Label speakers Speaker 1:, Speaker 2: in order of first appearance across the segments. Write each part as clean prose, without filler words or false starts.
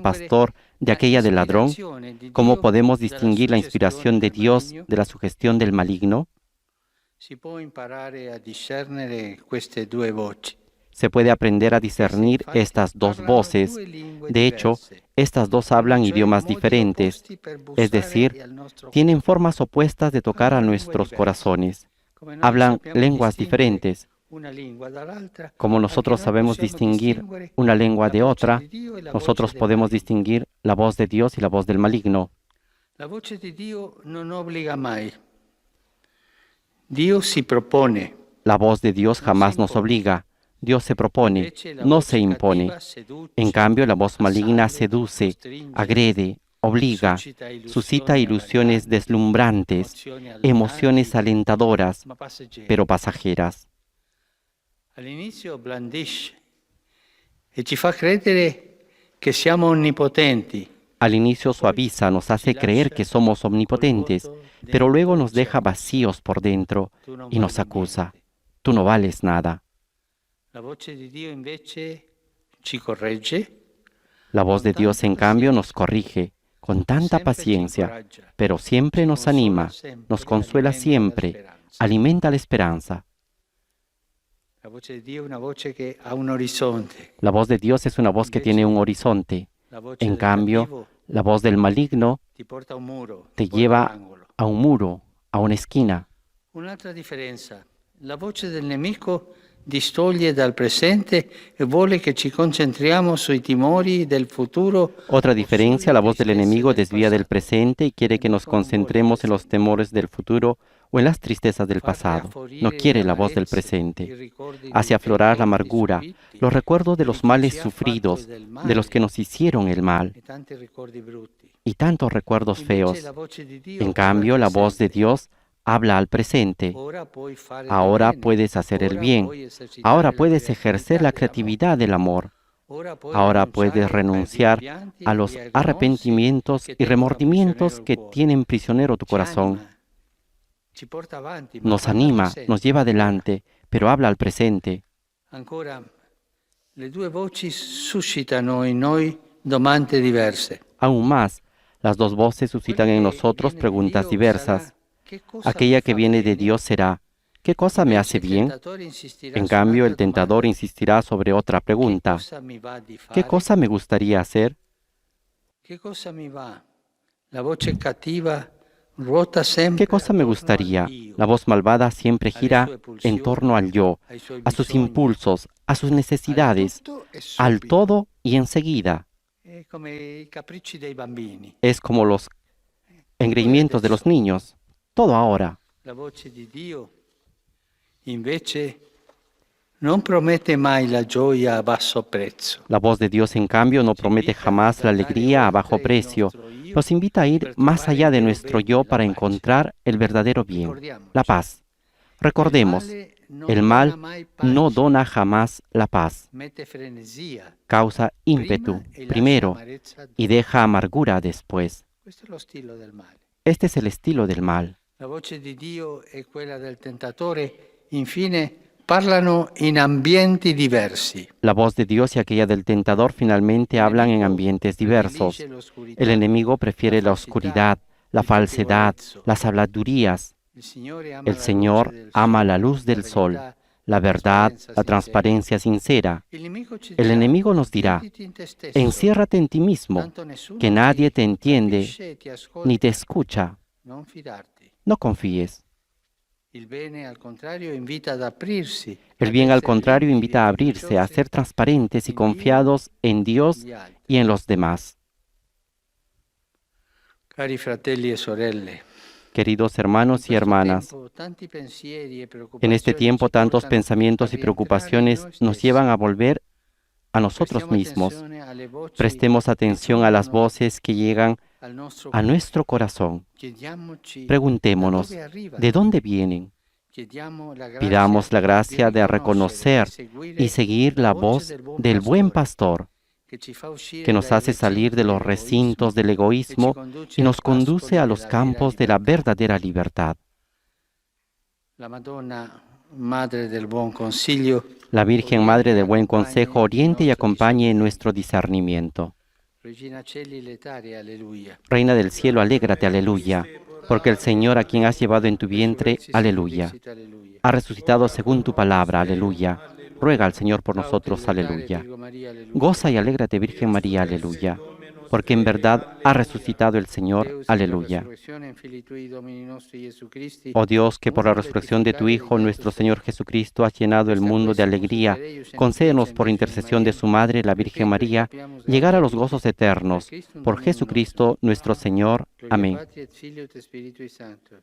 Speaker 1: pastor de aquella del ladrón? ¿Cómo podemos distinguir la inspiración de Dios de la sugestión del maligno? Se puede aprender a discernir estas dos voces. De hecho, estas dos hablan idiomas diferentes, es decir, tienen formas opuestas de tocar a nuestros corazones. Hablan lenguas diferentes. Como nosotros sabemos distinguir una lengua de otra, nosotros podemos distinguir la voz de Dios y la voz del maligno.
Speaker 2: La voce di Dio non obliga mai. Dio si propone.
Speaker 1: La voz de Dios jamás nos obliga. Dios se propone, no se impone. En cambio, la voz maligna seduce, agrede, obliga, suscita ilusiones deslumbrantes, emociones alentadoras, pero pasajeras.
Speaker 2: All'inizio blandisce e ci fa credere che siamo onnipotenti.
Speaker 1: Al inicio suaviza, nos hace creer que somos omnipotentes, pero luego nos deja vacíos por dentro y nos acusa. Tú no vales nada.
Speaker 2: La voce di Dio invece ci corregge.
Speaker 1: La voz de Dios, en cambio, nos corrige con tanta paciencia, pero siempre nos anima, nos consuela siempre, alimenta la esperanza.
Speaker 2: La voce di Dio è una voce che ha un orizzonte.
Speaker 1: La voz de Dios es una voz que tiene un horizonte. En cambio, la voz del maligno te lleva a un muro, a una esquina.
Speaker 2: Un'altra differenza. La voce del nemico distoglie dal presente e vuole che ci concentriamo sui timori del futuro.
Speaker 1: Otra diferencia, la voz del enemigo desvía del presente y quiere que nos concentremos en los temores del futuro o en las tristezas del pasado. No quiere la voz del presente. Hace aflorar la amargura, los recuerdos de los males sufridos, de los que nos hicieron el mal, y tantos recuerdos feos. En cambio, la voz de Dios habla al presente. Ahora puedes hacer el bien. Ahora puedes ejercer la creatividad del amor. Ahora puedes renunciar a los arrepentimientos y remordimientos que tienen prisionero tu corazón. Nos anima, nos lleva adelante, pero habla al presente.
Speaker 2: Le due voci suscitano in noi domande diverse.
Speaker 1: Aún más, las dos voces suscitan en nosotros preguntas diversas. Aquella que viene de Dios será, ¿qué cosa me hace bien? En cambio, el tentador insistirá sobre otra pregunta. ¿Qué cosa me gustaría hacer?
Speaker 2: ¿Qué cosa me va? La voce cattiva ruota sempre.
Speaker 1: ¿Qué cosa me gustaría? La voz malvada siempre gira en torno al yo, a sus impulsos, a sus necesidades, al todo y enseguida. Es como los engreimientos de los niños. Todo ahora.
Speaker 2: La voce di Dio invece non promette mai la gioia a basso prezzo.
Speaker 1: La voz de Dios, en cambio, no promete jamás la alegría a bajo precio. Nos invita a ir más allá de nuestro yo para encontrar el verdadero bien, la paz. Recordemos, el mal no dona jamás la paz. Causa ímpetu primero y deja amargura después. Este es el estilo del mal.
Speaker 2: La voce di Dio e quella del tentatore, infine, parlano in ambienti diversi.
Speaker 1: La voz de Dios y aquella del tentador finalmente hablan en ambientes diversos. El enemigo prefiere la oscuridad, la falsedad, las habladurías. El Señor ama la luz del sol, la verdad, la transparencia sincera. El enemigo nos dirá, enciérrate en ti mismo, que nadie te entiende ni te escucha. No confíes.
Speaker 2: El bien, al contrario, invita a abrirse,
Speaker 1: a ser transparentes y confiados en Dios y en los demás.
Speaker 2: Cari fratelli e sorelle,
Speaker 1: Queridos hermanos y hermanas, en este tiempo tantos pensamientos y preocupaciones nos llevan a volver a nosotros mismos. Prestemos atención a las voces que llegan a nuestro corazón. Preguntémonos, ¿de dónde vienen? Pidamos la gracia de reconocer y seguir la voz del buen pastor, que nos hace salir de los recintos del egoísmo y nos conduce a los campos de la verdadera libertad.
Speaker 2: La Madre del Buen Consiglio,
Speaker 1: La Virgen Madre del Buen Consejo oriente y acompañe en nuestro discernimiento.
Speaker 2: Regina Celi letare, aleluya.
Speaker 1: Reina del cielo, alégrate, aleluya, porque el Señor a quien has llevado en tu vientre, aleluya,
Speaker 2: Aleluya.
Speaker 1: ha resucitado según tu palabra, aleluya. Ruega al Señor por nosotros, aleluya. Goza y alégrate, Virgen María, aleluya, porque en verdad ha resucitado el Señor, aleluya. Oh Dios, que por la resurrección de tu Hijo, nuestro Señor Jesucristo, has llenado el mundo de alegría, concédenos por intercesión de su Madre, la Virgen María, llegar a los gozos eternos. Por Jesucristo nuestro Señor. Amén.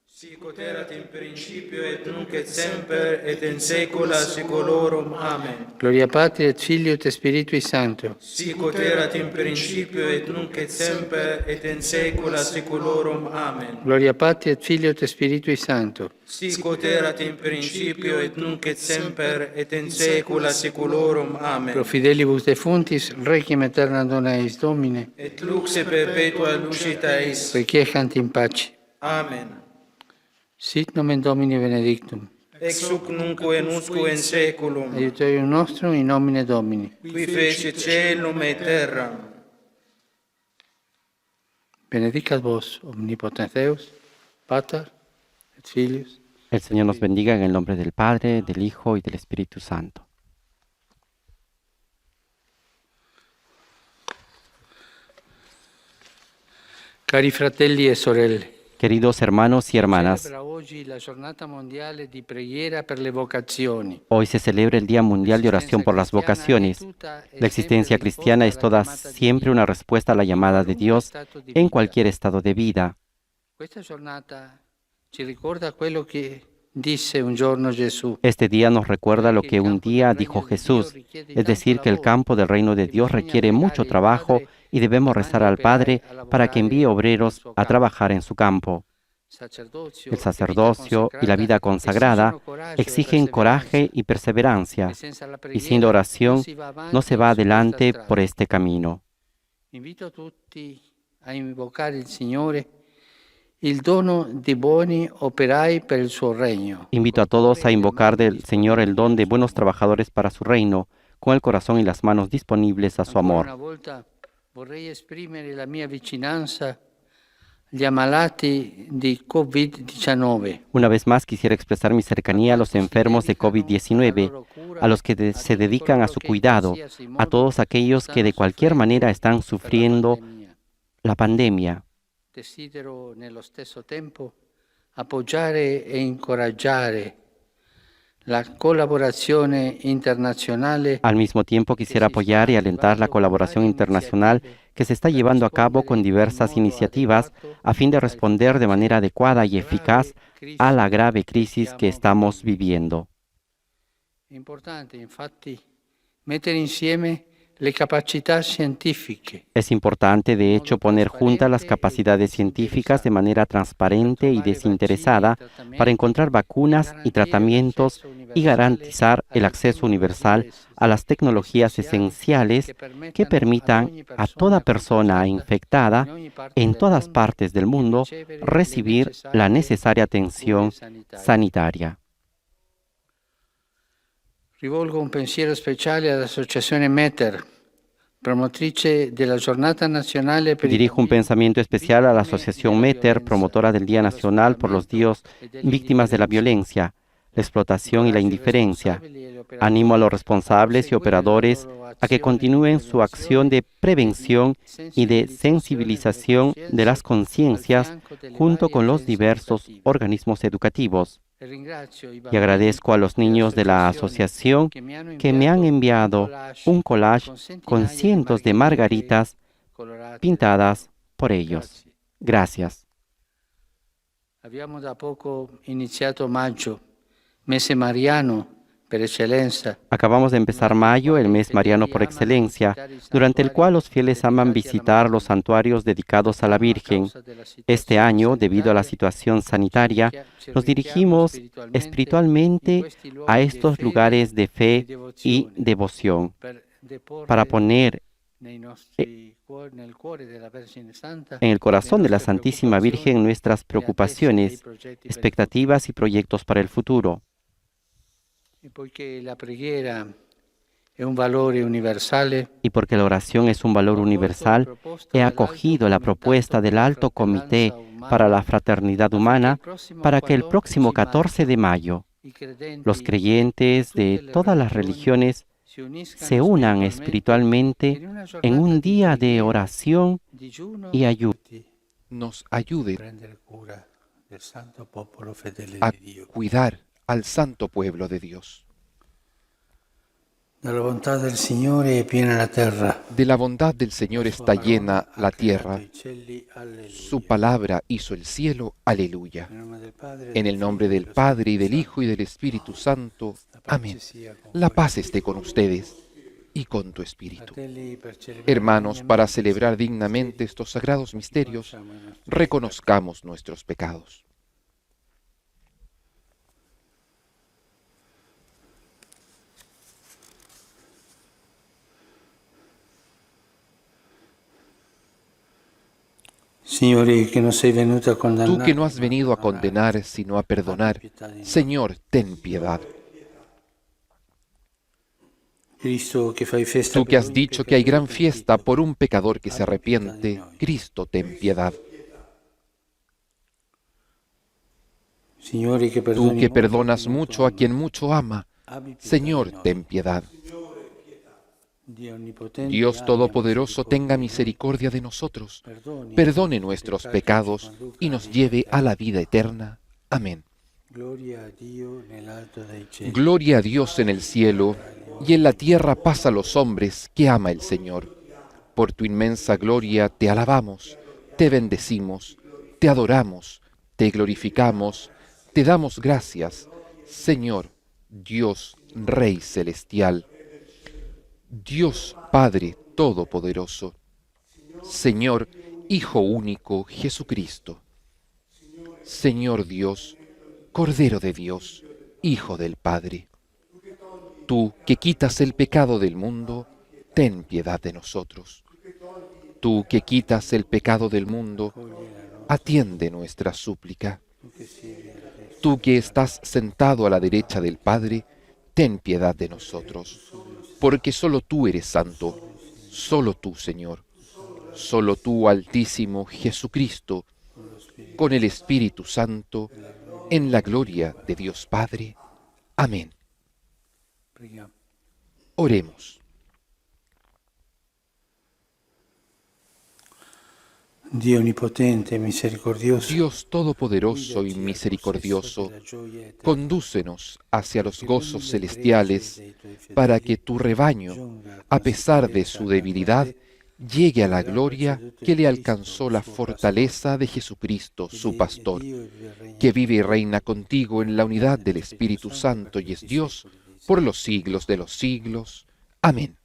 Speaker 3: Sicut erat in principio et nunc et semper et in saecula saeculorum. Amen.
Speaker 2: Gloria Patri et Filio et Spiritui Sancto.
Speaker 3: Sicut erat in principio et nunc et semper et in saecula saeculorum. Amen.
Speaker 2: Gloria Patri et Filio et Spiritui Sancto.
Speaker 3: Sicut erat in principio et nunc et semper et in saecula saeculorum. Amen.
Speaker 2: Pro fidelibus defuntis, requiem aeterna dona eis Domine,
Speaker 3: Et lux et perpetua lucita eis.
Speaker 2: requiescant in pace.
Speaker 3: Amen.
Speaker 2: Sit nomen Domini benedictum.
Speaker 3: Ex hoc nunc et usque in saeculum.
Speaker 2: Aiuterium nostrum in nomine Domini.
Speaker 3: Qui fecit caelum et terram.
Speaker 2: Benedicat vos, omnipotens Deus, Pater et Filius.
Speaker 1: El Señor nos bendiga en el nombre del Padre, del Hijo y del Espíritu Santo.
Speaker 2: Cari fratelli e sorelle,
Speaker 1: Queridos hermanos y hermanas,
Speaker 2: celebra oggi la giornata mondiale di preghiera per le vocazioni.
Speaker 1: hoy se celebra el Día Mundial de Oración por las Vocaciones. La existencia cristiana es toda siempre una respuesta a la llamada de Dios en cualquier estado de vida.
Speaker 2: Questa giornata ci ricorda quello che disse un giorno Gesù.
Speaker 1: Este día nos recuerda lo que un día dijo Jesús, es decir, que el campo del reino de Dios requiere mucho trabajo y debemos rezar al Padre para que envíe obreros a trabajar en su campo. El sacerdocio y la vida consagrada exigen coraje y perseverancia, y sin la oración no se va adelante por este camino.
Speaker 2: Invito a tutti a invocare il Signore il dono di buoni operai per il suo regno.
Speaker 1: Invito a todos a invocar del Señor el don de buenos trabajadores para su reino, con el corazón y las manos disponibles a su
Speaker 2: Ancora una
Speaker 1: amor.
Speaker 2: volta vorrei esprimere la mia vicinanza agli ammalati di Covid-19.
Speaker 1: Una vez más quisiera expresar mi cercanía a los enfermos de COVID-19, a los que se dedican a su cuidado, a todos aquellos que de cualquier manera están sufriendo la pandemia.
Speaker 2: Desidero nello stesso tempo appoggiare e incoraggiare la collaborazione internazionale.
Speaker 1: Al mismo tiempo quisiera apoyar y alentar la colaboración internacional que se está llevando a cabo con diversas iniciativas a fin de responder de manera adecuada y eficaz a la grave crisis que estamos viviendo.
Speaker 2: Importante, infatti, mettere insieme le capacità scientifiche.
Speaker 1: Es importante, de hecho, poner juntas las capacidades científicas de manera transparente y desinteresada para encontrar vacunas y tratamientos y garantizar el acceso universal a las tecnologías esenciales que permitan a toda persona infectada en todas partes del mundo recibir la necesaria atención sanitaria.
Speaker 2: Rivolgo un pensiero speciale all'Associazione Meter, promotrice della Giornata Nazionale per
Speaker 1: Dirijo un pensamiento especial a la Asociación Meter, promotora del Día Nacional por los Días víctimas de la violencia, la explotación y la indiferencia. Animo a los responsables y operadores a que continúen su acción de prevención y de sensibilización de las conciencias junto con los diversos organismos educativos. Y agradezco a los niños de la asociación que me han enviado un collage con cientos de margaritas pintadas por ellos. Gracias.
Speaker 2: Abbiamo da poco iniziato maggio, mese mariano per eccellenza.
Speaker 1: Acabamos de empezar mayo, el mes mariano por excelencia, durante el cual los fieles aman visitar los santuarios dedicados a la Virgen. Este año, debido a la situación sanitaria, nos dirigimos espiritualmente a estos lugares de fe y devoción para poner en el corazón de la Santísima Virgen nuestras preocupaciones, expectativas y proyectos para el futuro.
Speaker 2: E poiché la preghiera è un valore universale,
Speaker 1: Y porque la oración es un valor universal, he acogido la propuesta del Alto Comité para la Fraternidad Humana para que el próximo 14 de mayo los creyentes de todas las religiones se unan espiritualmente en un día de oración y ayuno.
Speaker 4: Nos ayude
Speaker 2: Prendere cura del santo popolo fedele
Speaker 4: a
Speaker 2: di Dio.
Speaker 4: cuidar al santo pueblo de Dios.
Speaker 2: Dalla bontà del Signore è piena la terra.
Speaker 4: De la bondad del Señor está llena la tierra. Su palabra hizo el cielo. Aleluya. En el nombre del Padre, y del Hijo, y del Espíritu Santo. Amén. La paz esté con ustedes y con tu espíritu. Hermanos, para celebrar dignamente estos sagrados misterios, reconozcamos nuestros pecados.
Speaker 2: Signore, che non sei venuto a
Speaker 4: Tú
Speaker 2: condannare,
Speaker 4: que no has venido a condenar, sino a perdonar, Señor, ten piedad.
Speaker 2: Cristo, che fai festa
Speaker 4: Tú que
Speaker 2: per
Speaker 4: has
Speaker 2: ogni
Speaker 4: dicho que hay gran
Speaker 2: peccatore
Speaker 4: fiesta por un pecador que se arrepiente, Cristo, ten piedad.
Speaker 2: Signore, che
Speaker 4: Tú
Speaker 2: perdoni
Speaker 4: que
Speaker 2: molto
Speaker 4: perdonas
Speaker 2: chi molto
Speaker 4: mucho a
Speaker 2: ama.
Speaker 4: quien mucho ama,
Speaker 2: Abbi pietà
Speaker 4: Señor,
Speaker 2: di noi.
Speaker 4: ten piedad.
Speaker 2: Dio onnipotente,
Speaker 4: Dios
Speaker 2: abbia
Speaker 4: Todopoderoso, tenga
Speaker 2: misericordia
Speaker 4: misericordia de nosotros,
Speaker 2: di noi. Perdoni
Speaker 4: perdone nuestros pecados y nos lleve a la vida eterna. Amén.
Speaker 2: Gloria a Dio nell'alto dei cieli.
Speaker 4: Gloria a Dios en el cielo, y en la tierra paz a los hombres que ama el Señor. Por tu inmensa gloria te alabamos, te bendecimos, te adoramos, te glorificamos, te damos gracias, Señor, Dios, Rey celestial, Dios Padre Todopoderoso, Señor, Hijo único, Jesucristo, Señor Dios, Cordero de Dios, Hijo del Padre. Tú que quitas el pecado del mundo, ten piedad de nosotros. Tú que quitas el pecado del mundo, atiende nuestra súplica. Tú que estás sentado a la derecha del Padre, ten piedad de nosotros. Porque solo tú eres santo, solo tú, Señor, solo tú, Altísimo Jesucristo, con el Espíritu Santo, en la gloria de Dios Padre. Amén.
Speaker 2: Preghiamo.
Speaker 4: Oremos.
Speaker 2: Dio onnipotente, misericordioso,
Speaker 4: Dios Todopoderoso y misericordioso, condúcenos hacia los gozos celestiales para que tu rebaño, a pesar de su debilidad, llegue a la gloria que le alcanzó la fortaleza de Jesucristo, su pastor, que vive y reina contigo en la unidad del Espíritu Santo y es Dios por los siglos de los siglos. Amén.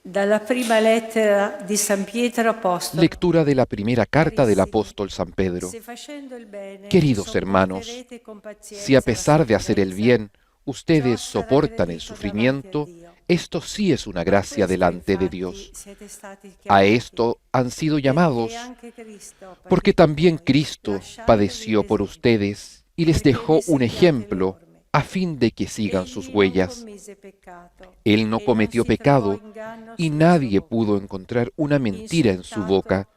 Speaker 5: Dalla prima lettera di San Pietro Apostolo.
Speaker 4: Lectura de la primera carta del apóstol San Pedro. Queridos hermanos, si a pesar de hacer el bien, ustedes soportan el sufrimiento, esto sí es una gracia delante de Dios. A esto han sido llamados, porque también Cristo padeció por ustedes y les dejó un ejemplo a fin de que sigan sus huellas. Él no cometió pecado y nadie pudo encontrar una mentira en su boca.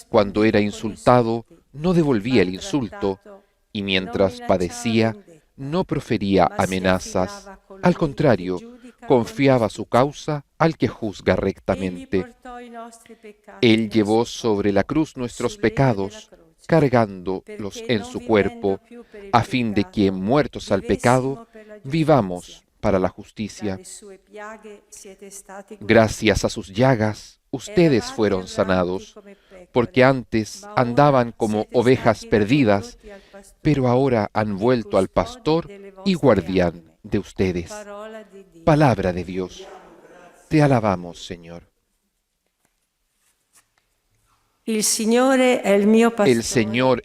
Speaker 4: Cuando era insultado, no devolvía el insulto y mientras padecía, no profería amenazas. Al contrario, confiaba su causa al que juzga rectamente. Él llevó sobre la cruz nuestros pecados, cargándolos en su cuerpo, a fin de que, muertos al pecado, vivamos para la justicia. Gracias a sus llagas, ustedes fueron sanados, porque antes andaban como ovejas perdidas, pero ahora han vuelto al pastor y guardián de ustedes. Palabra de Dios. Te alabamos, Señor.
Speaker 5: El Señor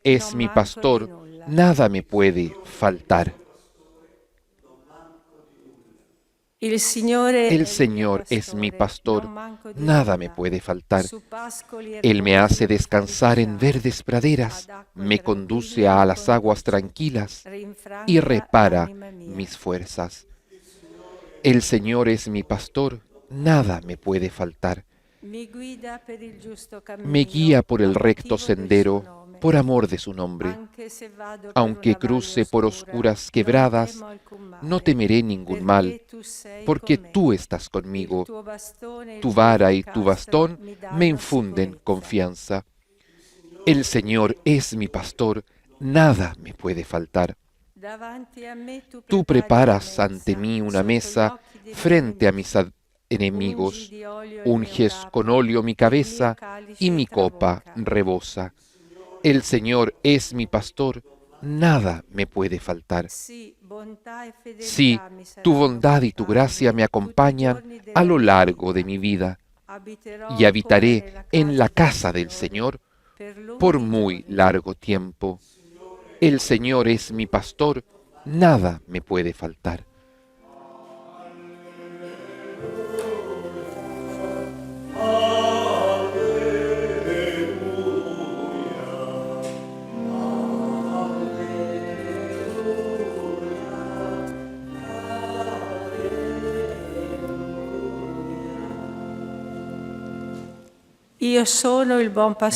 Speaker 5: es mi pastor,
Speaker 4: nada me puede faltar.
Speaker 5: El Señor
Speaker 4: es mi pastor, nada me puede faltar. Él me hace descansar en verdes praderas, me conduce a las aguas tranquilas y repara mis fuerzas. El Señor es mi pastor, nada me puede faltar. Me guía por el recto sendero, por amor de su nombre. Aunque cruce por oscuras quebradas, no temeré ningún mal, porque tú estás conmigo. Tu vara y tu bastón me infunden confianza. El Señor es mi pastor, nada me puede faltar. Tú preparas ante mí una mesa frente a mis enemigos, unges con óleo mi cabeza y mi copa rebosa. El Señor es mi pastor, nada me puede faltar. Sí, tu bondad y tu gracia me acompañan a lo largo de mi vida, y habitaré en la casa del Señor por muy largo tiempo. El Señor es mi pastor, nada me puede faltar.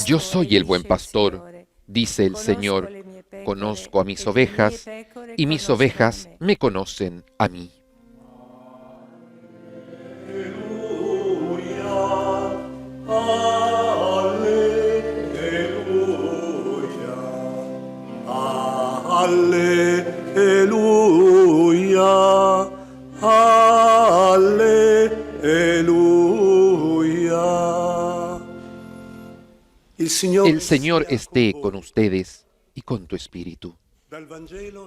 Speaker 4: Yo soy el buen pastor, dice el Señor. Conozco a mis ovejas y mis ovejas me conocen a mí.
Speaker 6: Aleluya, aleluya.
Speaker 4: El Señor esté con ustedes y con tu espíritu.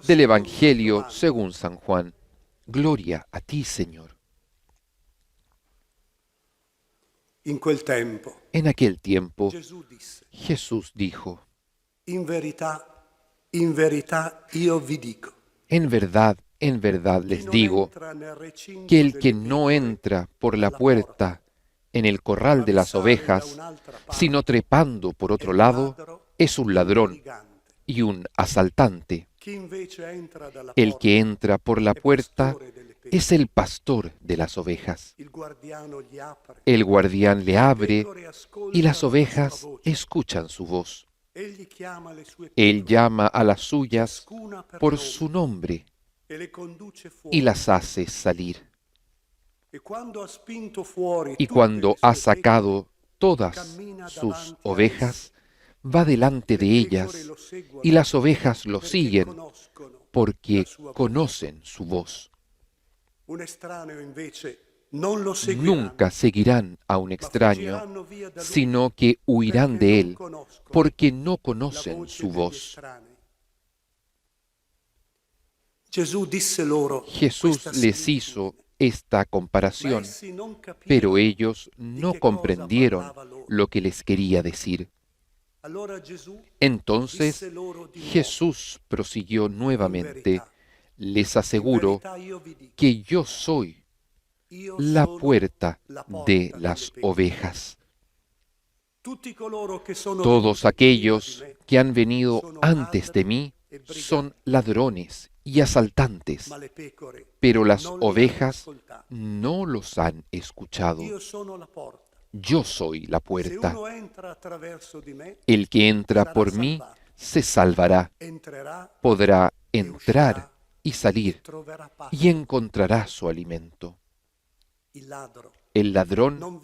Speaker 4: Del Evangelio según San Juan. Gloria a ti, Señor. En aquel tiempo, Jesús dijo:
Speaker 6: en verdad les digo, que el que no entra por la puerta en el corral de las ovejas, sino trepando por otro lado, es un ladrón y un asaltante. El que entra por la puerta es el pastor de las ovejas. El guardián le abre y las ovejas escuchan su voz. Él llama a las suyas por su nombre y las hace salir. Y cuando ha sacado todas sus ovejas, va delante de ellas, y las ovejas lo siguen, porque conocen su voz. Nunca seguirán a un extraño, sino que huirán de él, porque no conocen su voz. Jesús les hizo esta comparación, pero ellos no comprendieron lo que les quería decir. Entonces Jesús prosiguió nuevamente: les aseguro que yo soy la puerta de las ovejas. Todos aquellos que han venido antes de mí son ladrones y asaltantes, pero las ovejas no los han escuchado. Yo soy la puerta. El que entra por mí se salvará, podrá entrar y salir y encontrará su alimento. El ladrón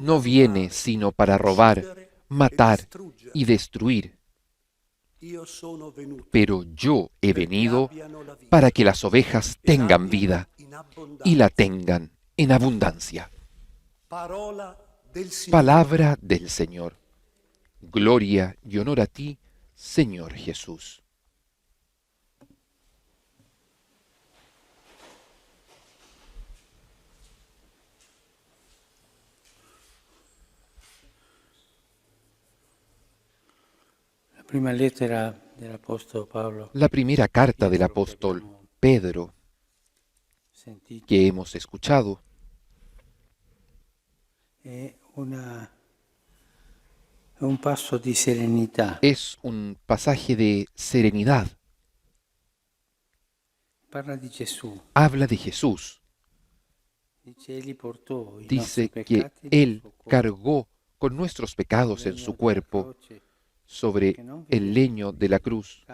Speaker 6: no viene sino para robar, matar y destruir. Pero yo he venido para que las ovejas tengan vida y la tengan en abundancia. Palabra del Señor. Gloria y honor a ti, Señor Jesús. La primera carta del apóstol Pedro.
Speaker 2: sentito.
Speaker 4: que hemos escuchado.
Speaker 2: È un passo di serenità.
Speaker 4: Es un pasaje de serenidad.
Speaker 2: Parla di Gesù.
Speaker 4: Habla de Jesús.
Speaker 2: Dice, Egli portò i nostri
Speaker 4: Dice que
Speaker 2: peccati nel
Speaker 4: Él
Speaker 2: suo cuore,
Speaker 4: cargó con nuestros pecados en su cuerpo sobre el leño de la cruz,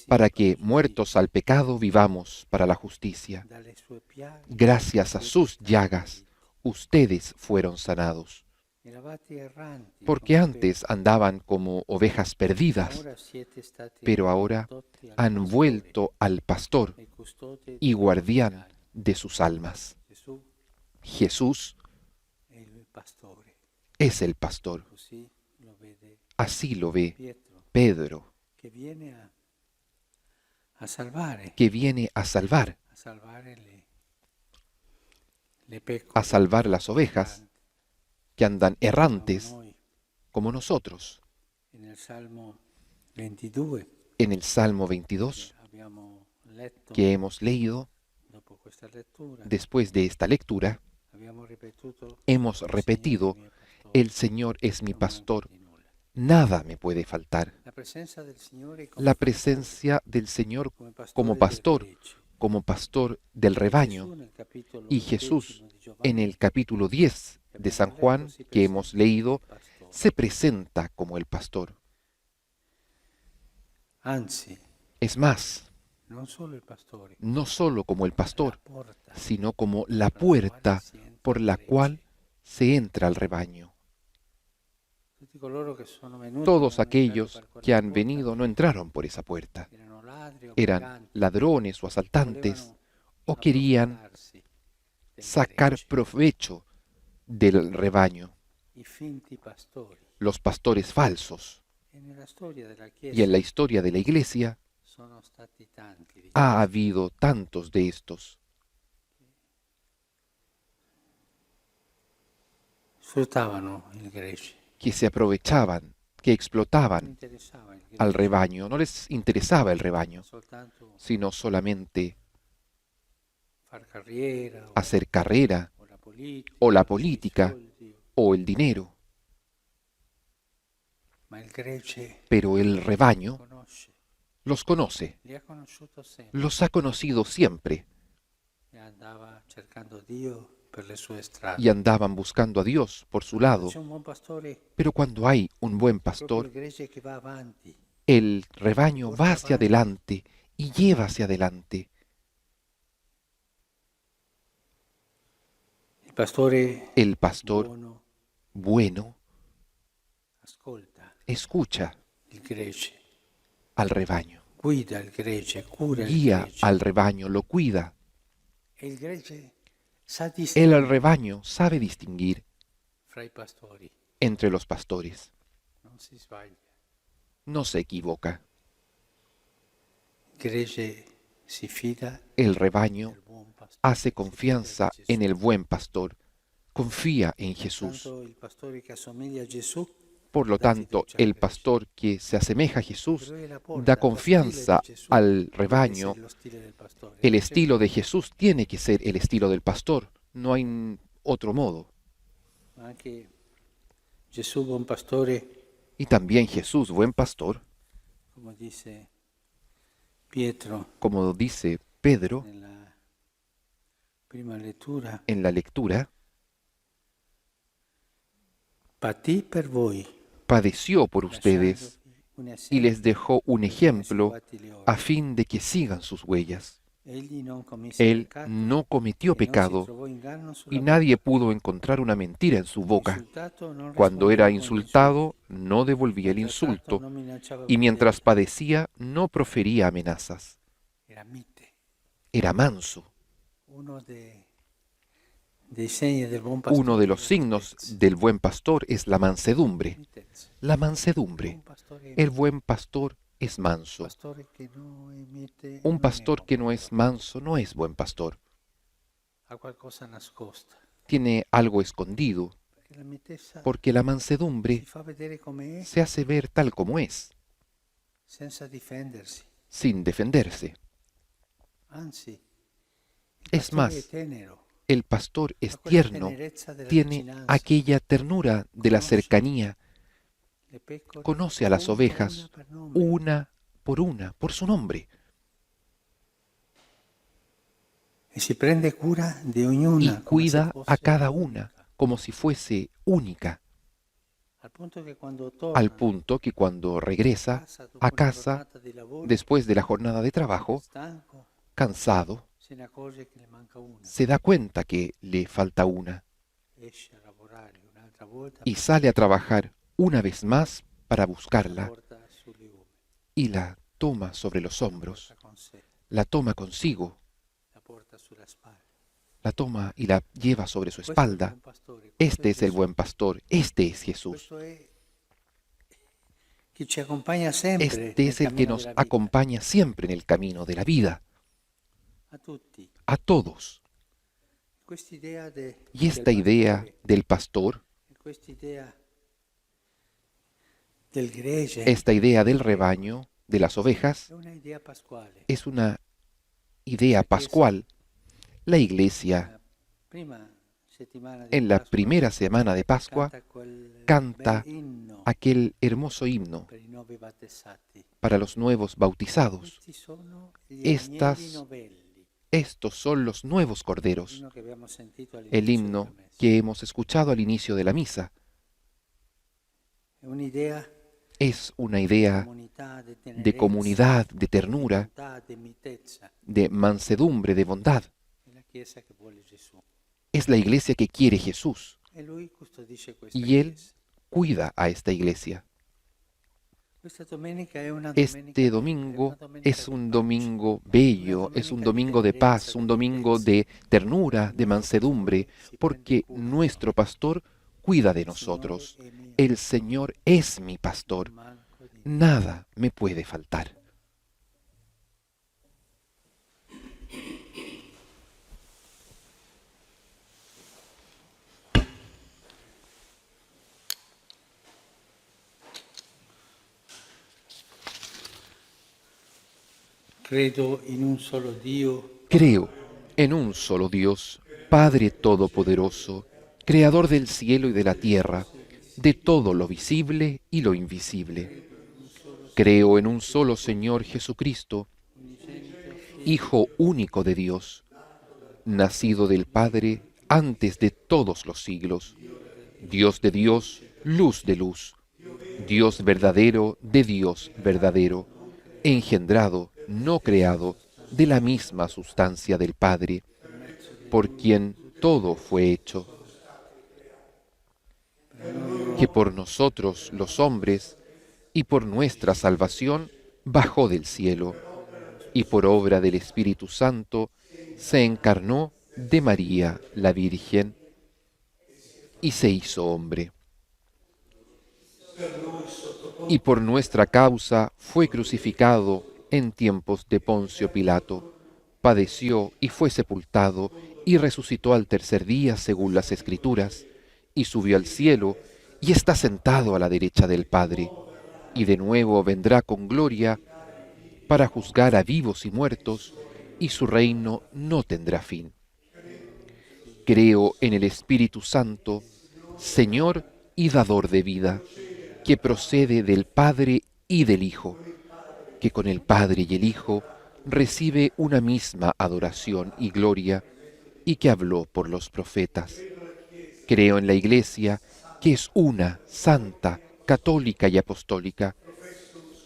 Speaker 4: para que, muertos al pecado, vivamos para la justicia.
Speaker 2: dalle sue piaghe
Speaker 4: Gracias a sus llagas, ustedes fueron sanados.
Speaker 2: eravate erranti,
Speaker 4: Porque antes andaban como ovejas perdidas,
Speaker 2: ora siete stati
Speaker 4: pero ahora
Speaker 2: ricondotti al
Speaker 4: han
Speaker 2: pastore
Speaker 4: vuelto al pastor
Speaker 2: e custode
Speaker 4: y
Speaker 2: delle
Speaker 4: guardián
Speaker 2: ovejas.
Speaker 4: de sus almas.
Speaker 2: Gesù
Speaker 4: Jesús
Speaker 2: è il pastore,
Speaker 4: es el pastor.
Speaker 2: così lo vede
Speaker 4: Así lo ve
Speaker 2: Pietro,
Speaker 4: Pedro,
Speaker 2: che viene a salvare,
Speaker 4: que viene a salvar
Speaker 2: le pecore,
Speaker 4: a salvar las ovejas que andan errantes
Speaker 2: Noi,
Speaker 4: como nosotros.
Speaker 2: nel Salmo 22
Speaker 4: En el Salmo 22
Speaker 2: abbiamo letto,
Speaker 4: que hemos leído,
Speaker 2: dopo questa lettura,
Speaker 4: después de esta lectura,
Speaker 2: abbiamo ripetuto,
Speaker 4: hemos
Speaker 2: "Il
Speaker 4: repetido,
Speaker 2: Signore è mio pastore,
Speaker 4: el Señor es mi
Speaker 2: non
Speaker 4: pastor,
Speaker 2: manco di nulla".
Speaker 4: nada me puede faltar.
Speaker 2: La presenza del Signore come
Speaker 4: La
Speaker 2: pastore,
Speaker 4: presencia del Señor
Speaker 2: come
Speaker 4: como
Speaker 2: pastore del
Speaker 4: pastor,
Speaker 2: gregge.
Speaker 4: como pastor del rebaño.
Speaker 2: Gesù nel capitolo
Speaker 4: Y
Speaker 2: 10
Speaker 4: Jesús,
Speaker 2: di Giovanni,
Speaker 4: en el capítulo 10 de San Juan, que hemos leído, se presenta como el pastor.
Speaker 2: anzi,
Speaker 4: Es más,
Speaker 2: non solo il pastore,
Speaker 4: no solo como el pastor,
Speaker 2: la porta
Speaker 4: sino como la puerta por la cual se entra al rebaño.
Speaker 2: tutti coloro che sono venuti
Speaker 4: Todos
Speaker 2: non hanno
Speaker 4: aquellos
Speaker 2: entrato per
Speaker 4: que
Speaker 2: quella
Speaker 4: han
Speaker 2: porta,
Speaker 4: venido no entraron por esa puerta.
Speaker 2: erano ladri o
Speaker 4: Eran
Speaker 2: briganti,
Speaker 4: ladrones o asaltantes
Speaker 2: volevano
Speaker 4: o querían
Speaker 2: approfittarsi del
Speaker 4: sacar
Speaker 2: gregge.
Speaker 4: provecho del rebaño,
Speaker 2: I finti pastori.
Speaker 4: los pastores falsos.
Speaker 2: E nella storia della
Speaker 4: Y
Speaker 2: Chiesa
Speaker 4: en la historia de la Iglesia
Speaker 2: sono stati tanti di
Speaker 4: ha habido tantos de estos
Speaker 2: sfruttavano il gregge,
Speaker 4: que se aprovechaban, que
Speaker 2: non
Speaker 4: explotaban
Speaker 2: interessava il gregge,
Speaker 4: al rebaño. No les interesaba el rebaño,
Speaker 2: soltanto
Speaker 4: sino solamente
Speaker 2: far carriera
Speaker 4: hacer carrera
Speaker 2: o la
Speaker 4: o la política
Speaker 2: i soldi,
Speaker 4: o el dinero.
Speaker 2: ma il gregge
Speaker 4: Pero el rebaño
Speaker 2: conosce,
Speaker 4: los conoce,
Speaker 2: li ha conosciuto sempre
Speaker 4: los ha conocido siempre
Speaker 2: e andava cercando Dio per le sue strade.
Speaker 4: y andaban buscando a Dios por su lado.
Speaker 2: C'è un buon pastore,
Speaker 4: Pero cuando hay un buen
Speaker 2: proprio
Speaker 4: pastor,
Speaker 2: il gregge che va avanti,
Speaker 4: el rebaño va hacia adelante y lleva hacia adelante.
Speaker 2: il pastore
Speaker 4: El pastor
Speaker 2: buono
Speaker 4: bueno
Speaker 2: ascolta
Speaker 4: escucha
Speaker 2: il gregge,
Speaker 4: al rebaño,
Speaker 2: guida il gregge, cura il
Speaker 4: guía
Speaker 2: gregge.
Speaker 4: al rebaño, lo cuida.
Speaker 2: E il gregge sa
Speaker 4: El
Speaker 2: distinguere
Speaker 4: rebaño sabe distinguir
Speaker 2: fra i pastori,
Speaker 4: entre los pastores,
Speaker 2: non si sbaglia.
Speaker 4: no se equivoca.
Speaker 2: Il gregge si fida
Speaker 4: El rebaño
Speaker 2: del buon pastore.
Speaker 4: hace confianza en el buen pastor, confía en Jesús.
Speaker 2: Tanto il pastore che assomiglia a Gesù
Speaker 4: Por lo
Speaker 2: dà
Speaker 4: tanto,
Speaker 2: fiducia al
Speaker 4: el
Speaker 2: gregge.
Speaker 4: pastor que se asemeja a Jesús
Speaker 2: Però è la porta,
Speaker 4: da
Speaker 2: lo
Speaker 4: confianza
Speaker 2: stile di Gesù
Speaker 4: al
Speaker 2: deve
Speaker 4: rebaño.
Speaker 2: essere lo stile del pastore.
Speaker 4: El estilo de Jesús tiene que ser el estilo del pastor, no hay otro modo.
Speaker 2: Ma anche Gesù buon pastore,
Speaker 4: Y también Jesús, buen pastor,
Speaker 2: come dice Pietro
Speaker 4: como dice Pedro
Speaker 2: nella prima lettura,
Speaker 4: en la lectura,
Speaker 2: patì per voi,
Speaker 4: padeció por ustedes
Speaker 2: lasciandovi un
Speaker 4: y
Speaker 2: esempio
Speaker 4: les dejó un
Speaker 2: come
Speaker 4: ejemplo
Speaker 2: seguati le ore.
Speaker 4: a fin de que sigan sus huellas.
Speaker 2: Egli non commise
Speaker 4: Él
Speaker 2: peccato,
Speaker 4: no cometió
Speaker 2: e non si
Speaker 4: pecado
Speaker 2: trovò inganno sulla
Speaker 4: y
Speaker 2: bocca.
Speaker 4: nadie pudo encontrar una mentira en su boca.
Speaker 2: Insultato non
Speaker 4: Cuando
Speaker 2: rispondeva
Speaker 4: era
Speaker 2: con
Speaker 4: insultado, no devolvía el
Speaker 2: insulti. Maltrattato
Speaker 4: insulto
Speaker 2: non minacciava
Speaker 4: y mientras
Speaker 2: violenza.
Speaker 4: padecía, no profería amenazas.
Speaker 2: Era mite.
Speaker 4: Era manso.
Speaker 2: Uno dei segni del buon pastore.
Speaker 4: Uno de los
Speaker 2: è la
Speaker 4: signos
Speaker 2: mitezza.
Speaker 4: del buen pastor es la mansedumbre.
Speaker 2: Mitezza.
Speaker 4: La
Speaker 2: Il
Speaker 4: mansedumbre.
Speaker 2: buon pastore è
Speaker 4: El buen pastor es manso.
Speaker 2: pastore che non è mite,
Speaker 4: Un
Speaker 2: non è
Speaker 4: pastor
Speaker 2: buon
Speaker 4: que no es
Speaker 2: pastore.
Speaker 4: manso no es buen pastor.
Speaker 2: Ha qualcosa nascosta.
Speaker 4: Tiene algo escondido,
Speaker 2: Perché la mitezza
Speaker 4: porque la
Speaker 2: si
Speaker 4: mansedumbre
Speaker 2: fa vedere come è
Speaker 4: se hace ver tal como es,
Speaker 2: senza difendersi.
Speaker 4: sin defenderse.
Speaker 2: Anzi,
Speaker 4: Es más, el pastor es tierno, tiene aquella ternura de la cercanía, conoce a las ovejas una, por su nombre. Y cuida a cada una como si fuese única, al punto que cuando regresa a casa después de la jornada de trabajo, cansado, se da cuenta que le falta una y sale a trabajar una vez más para buscarla y la toma sobre los hombros, la toma consigo, la toma y la lleva sobre su espalda. Este es el buen pastor, este es Jesús. Este es el que nos acompaña siempre en el camino de la vida, a todos. Y esta idea del pastor, esta idea del rebaño, de las ovejas, es una idea pascual. La Iglesia, en la primera semana de Pascua, canta aquel hermoso himno para los nuevos bautizados. Estos son los nuevos corderos, el himno que hemos escuchado al inicio de la misa. Es una idea de comunidad, de ternura, de mansedumbre, de bondad. Es la iglesia que quiere Jesús y Él cuida a esta iglesia. Este domingo es un domingo bello, es un domingo de paz, un domingo de ternura, de mansedumbre, porque nuestro pastor cuida de nosotros. El Señor es mi pastor. Nada me puede faltar.
Speaker 2: Creo en un solo Dio,
Speaker 4: Creo en un solo Dios, Padre Todopoderoso, Creador del cielo y de la tierra, de todo lo visible y lo invisible. Creo en un solo Señor Jesucristo, Hijo único de Dios, nacido del Padre antes de todos los siglos, Dios de Dios, luz de luz, Dios verdadero de Dios verdadero, engendrado, no creado, de la misma sustancia del Padre, por quien todo fue hecho, que por nosotros los hombres y por nuestra salvación bajó del cielo, y por obra del Espíritu Santo se encarnó de María la Virgen y se hizo hombre. Y por nuestra causa fue crucificado en tiempos de Poncio Pilato, padeció y fue sepultado y resucitó al tercer día según las Escrituras, y subió al cielo y está sentado a la derecha del Padre, y de nuevo vendrá con gloria para juzgar a vivos y muertos, y su reino no tendrá fin. Creo en el Espíritu Santo, Señor y dador de vida, que procede del Padre y del Hijo, que con el Padre y el Hijo recibe una misma adoración y gloria, y que habló por los profetas. Creo en la Iglesia, que es una, santa, católica y apostólica.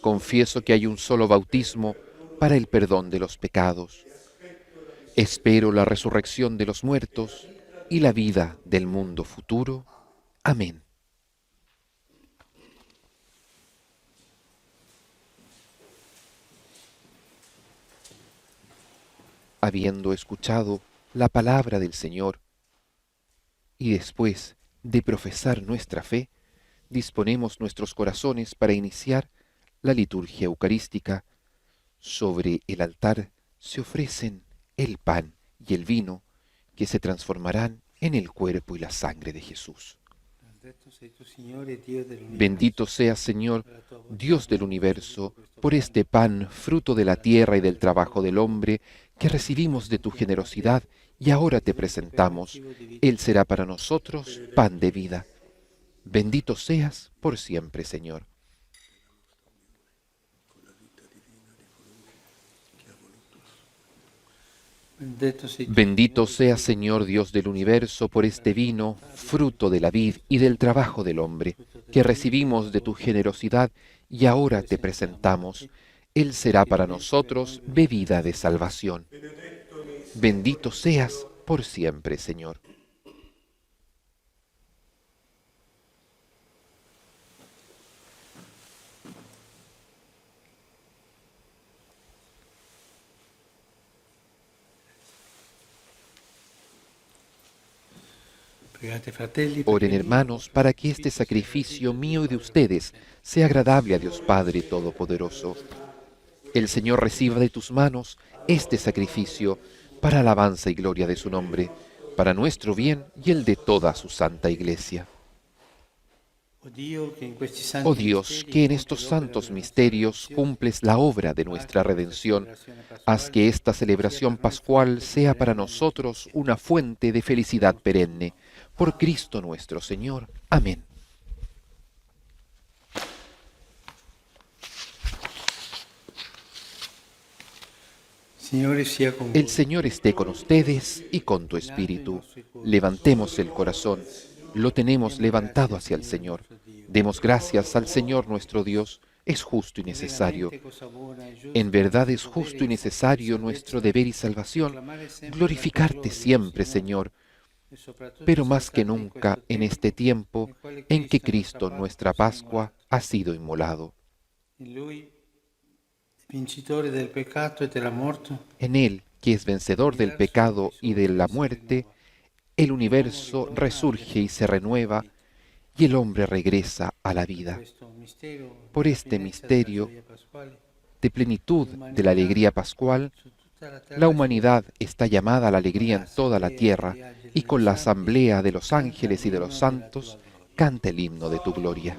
Speaker 4: Confieso que hay un solo bautismo para el perdón de los pecados. Espero la resurrección de los muertos y la vida del mundo futuro. Amén. Habiendo escuchado la palabra del Señor y después de profesar nuestra fe, disponemos nuestros corazones para iniciar la liturgia eucarística. Sobre el altar se ofrecen el pan y el vino que se transformarán en el cuerpo y la sangre de Jesús. Bendito seas, Señor, Dios del universo, por este pan, fruto de la tierra y del trabajo del hombre, que recibimos de tu generosidad y ahora te presentamos. Él será para nosotros pan de vida. Bendito seas por siempre, Señor. Bendito seas, Señor Dios del universo, por este vino, fruto de la vid y del trabajo del hombre, que recibimos de tu generosidad y ahora te presentamos. Él será para nosotros bebida de salvación. Bendito seas por siempre, Señor. Oren, hermanos, para que este sacrificio mío y de ustedes sea agradable a Dios Padre Todopoderoso. El Señor reciba de tus manos este sacrificio para alabanza y gloria de su nombre, para nuestro bien y el de toda su santa Iglesia. Oh Dios, que en estos santos misterios cumples la obra de nuestra redención, haz que esta celebración pascual sea para nosotros una fuente de felicidad perenne. Por Cristo nuestro Señor. Amén. El Señor esté con ustedes y con tu espíritu. Levantemos el corazón. Lo tenemos levantado hacia el Señor. Demos gracias al Señor nuestro Dios. Es justo y necesario. En verdad es justo y necesario nuestro deber y salvación glorificarte siempre, Señor, pero más que nunca en este tiempo en que Cristo, nuestra Pascua, ha sido inmolado. En Él, que es vencedor del pecado y de la muerte, el universo resurge y se renueva, y el hombre regresa a la vida. Por este misterio de plenitud de la alegría pascual, la humanidad está llamada a la alegría en toda la tierra, y con la asamblea de los ángeles y de los santos canta el himno de tu gloria.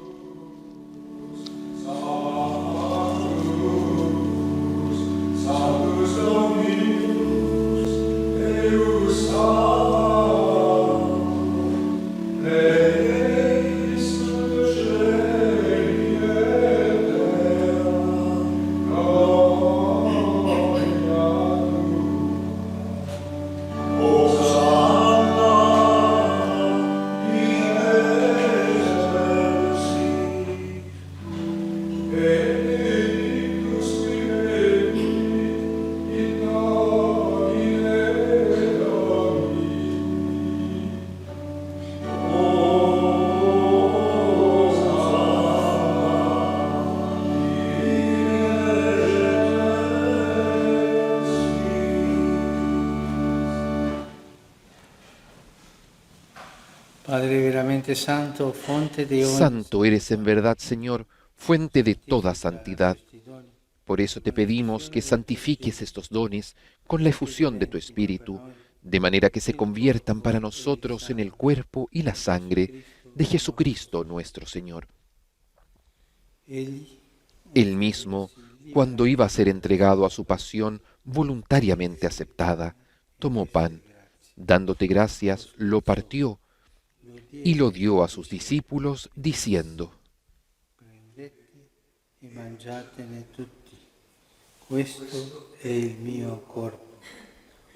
Speaker 4: Santo eres en verdad, Señor, fuente de toda santidad. Por eso te pedimos que santifiques estos dones con la efusión de tu Espíritu, de manera que se conviertan para nosotros en el cuerpo y la sangre de Jesucristo nuestro Señor. Él mismo, cuando iba a ser entregado a su pasión voluntariamente aceptada, tomó pan, dándote gracias, lo partió y lo dio a sus discípulos, diciendo:
Speaker 2: E mangiatene tutti. Questo è il mio corpo,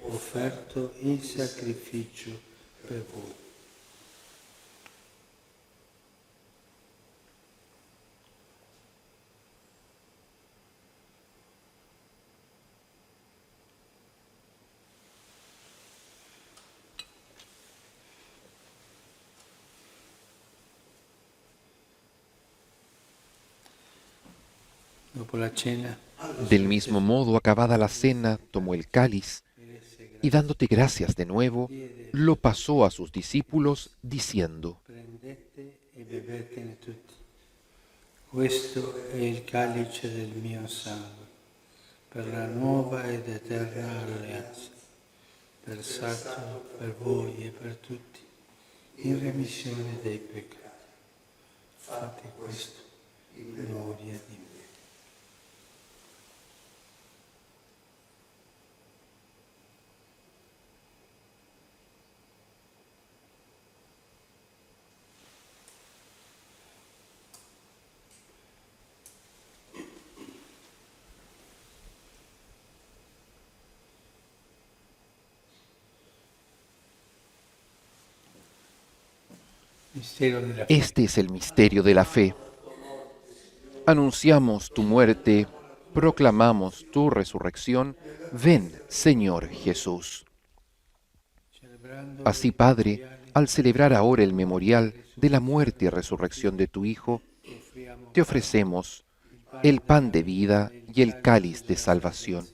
Speaker 2: offerto in sacrificio per voi.
Speaker 4: Del mismo modo, acabada la cena, tomó el cáliz y dándote gracias de nuevo, lo pasó a sus discípulos, diciendo:
Speaker 2: Prendete e bevetene tutti. Questo è il calice del mio sangue, per la nuova ed eterna alleanza, versato per voi e per tutti, in remissione dei peccati. fate questo in memoria di me.
Speaker 4: Este es el misterio de la fe. Anunciamos tu muerte, proclamamos tu resurrección. Ven, Señor Jesús. Así, Padre, al celebrar ahora el memorial de la muerte y resurrección de tu Hijo, te ofrecemos el pan de vida y el cáliz de salvación.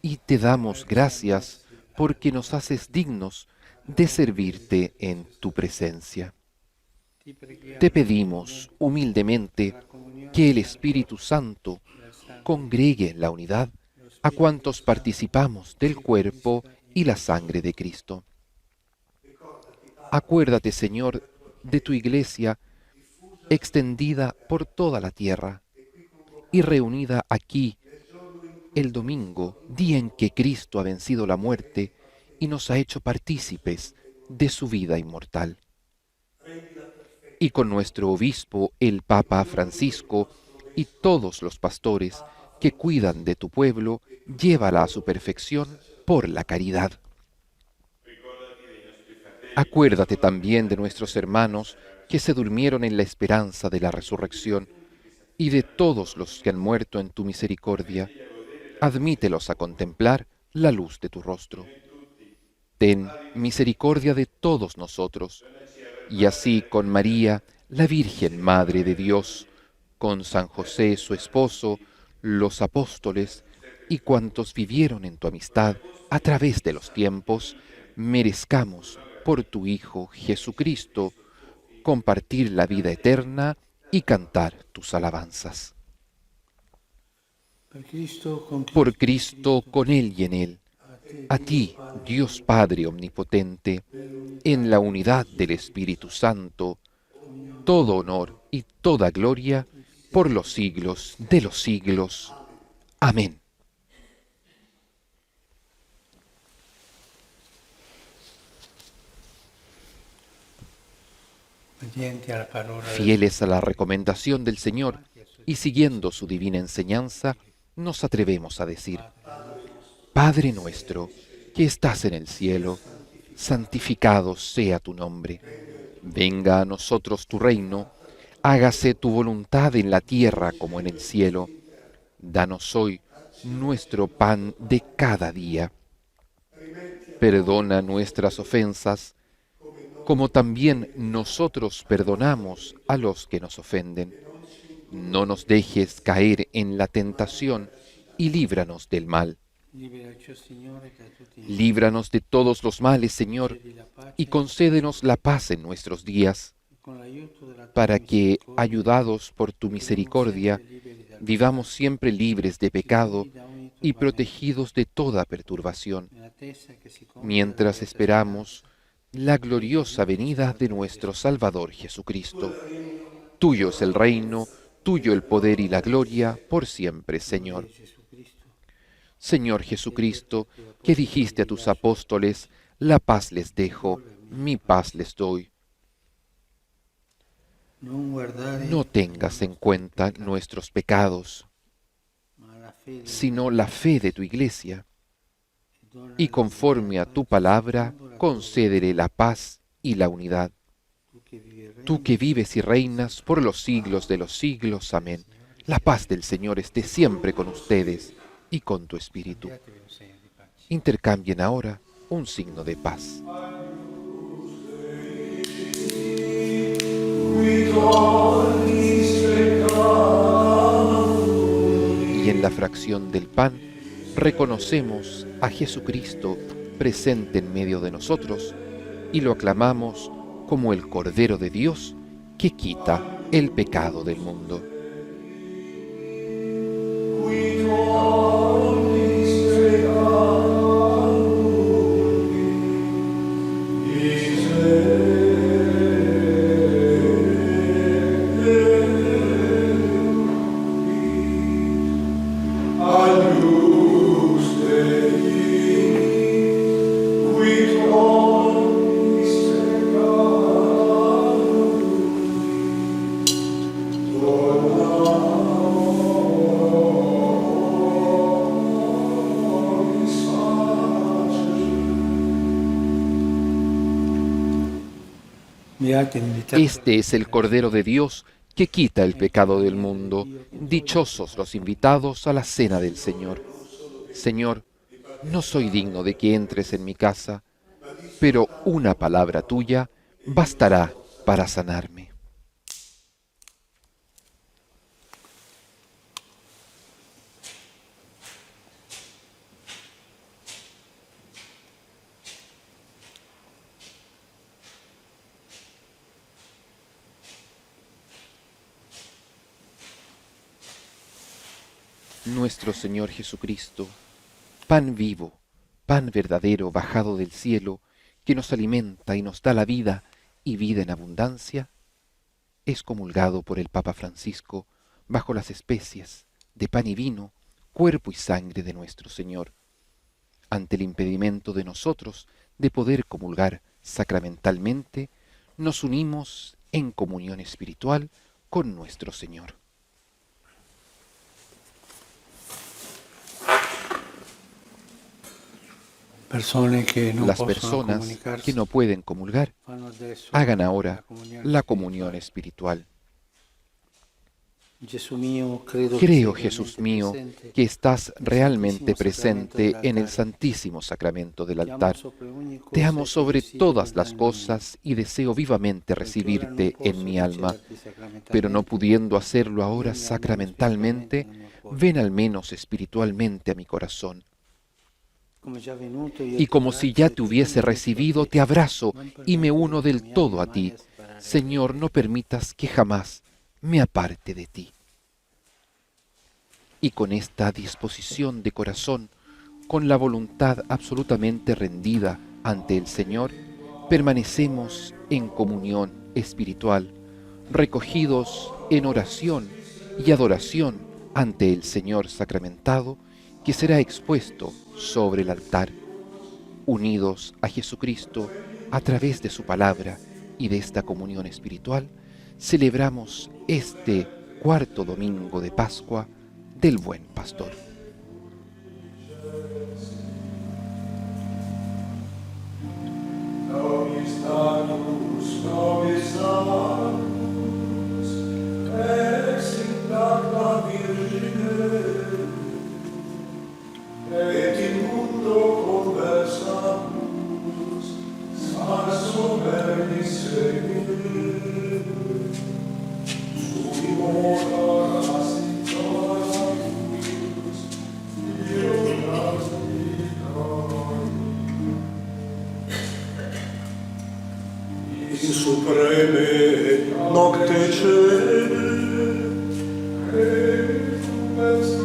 Speaker 4: Y te damos gracias porque nos haces dignos de servirte en tu presencia. Te pedimos humildemente que el Espíritu Santo congregue en la unidad a cuantos participamos del cuerpo y la sangre de Cristo. Acuérdate, Señor, de tu Iglesia extendida por toda la tierra y reunida aquí el domingo, día en que Cristo ha vencido la muerte y nos ha hecho partícipes de su vida inmortal. Y con nuestro obispo, el Papa Francisco, y todos los pastores que cuidan de tu pueblo, llévala a su perfección por la caridad. Acuérdate también de nuestros hermanos que se durmieron en la esperanza de la resurrección, y de todos los que han muerto en tu misericordia. Admítelos a contemplar la luz de tu rostro. Ten misericordia de todos nosotros, y así con María, la Virgen Madre de Dios, con San José, su esposo, los apóstoles y cuantos vivieron en tu amistad a través de los tiempos, merezcamos por tu Hijo Jesucristo compartir la vida eterna y cantar tus alabanzas. Por Cristo, con Él y en Él, a ti, Dios Padre Omnipotente, en la unidad del Espíritu Santo, todo honor y toda gloria por los siglos de los siglos. Amén. Fieles a la recomendación del Señor y siguiendo su divina enseñanza, nos atrevemos a decir: Padre nuestro, que estás en el cielo, santificado sea tu nombre. Venga a nosotros tu reino, hágase tu voluntad en la tierra como en el cielo. Danos hoy nuestro pan de cada día. Perdona nuestras ofensas, como también nosotros perdonamos a los que nos ofenden. No nos dejes caer en la tentación y líbranos del mal. Líbranos de todos los males, Señor, y concédenos la paz en nuestros días, para que, ayudados por tu misericordia, vivamos siempre libres de pecado y protegidos de toda perturbación, mientras esperamos la gloriosa venida de nuestro Salvador Jesucristo. Tuyo es el reino, tuyo el poder y la gloria, por siempre, Señor. Señor Jesucristo, que dijiste a tus apóstoles: la paz les dejo, mi paz les doy. No tengas en cuenta nuestros pecados, sino la fe de tu Iglesia, y conforme a tu palabra, concédele la paz y la unidad. Tú que vives y reinas por los siglos de los siglos. Amén. La paz del Señor esté siempre con ustedes y con tu espíritu. Intercambien ahora un signo de paz. Y en la fracción del pan reconocemos a Jesucristo presente en medio de nosotros y lo aclamamos como el Cordero de Dios que quita el pecado del mundo. Este es el Cordero de Dios que quita el pecado del mundo. Dichosos los invitados a la cena del Señor. Señor, no soy digno de que entres en mi casa, pero una palabra tuya bastará para sanarme. Nuestro Señor Jesucristo, pan vivo, pan verdadero bajado del cielo, que nos alimenta y nos da la vida y vida en abundancia, es comulgado por el Papa Francisco bajo las especies de pan y vino, cuerpo y sangre de nuestro Señor. Ante el impedimento de nosotros de poder comulgar sacramentalmente, nos unimos en comunión espiritual con nuestro Señor. Las personas que no pueden comulgar, hagan ahora la comunión espiritual. Creo, Jesús mío, que estás realmente presente en el Santísimo Sacramento del altar. Te amo sobre todas las cosas y deseo vivamente recibirte en mi alma, pero no pudiendo hacerlo ahora sacramentalmente, ven al menos espiritualmente a mi corazón. Y como si ya te hubiese recibido, te abrazo y me uno del todo a ti. Señor, no permitas que jamás me aparte de ti. Y con esta disposición de corazón, con la voluntad absolutamente rendida ante el Señor, permanecemos en comunión espiritual, recogidos en oración y adoración ante el Señor sacramentado, que será expuesto sobre el altar, unidos a Jesucristo a través de su palabra y de esta comunión espiritual. Celebramos este cuarto domingo de Pascua del Buen Pastor.
Speaker 7: Et in mundo conversamus, salus verbis Dei, sui ora ascensionis, Deus in supreme nocte cene, cretum et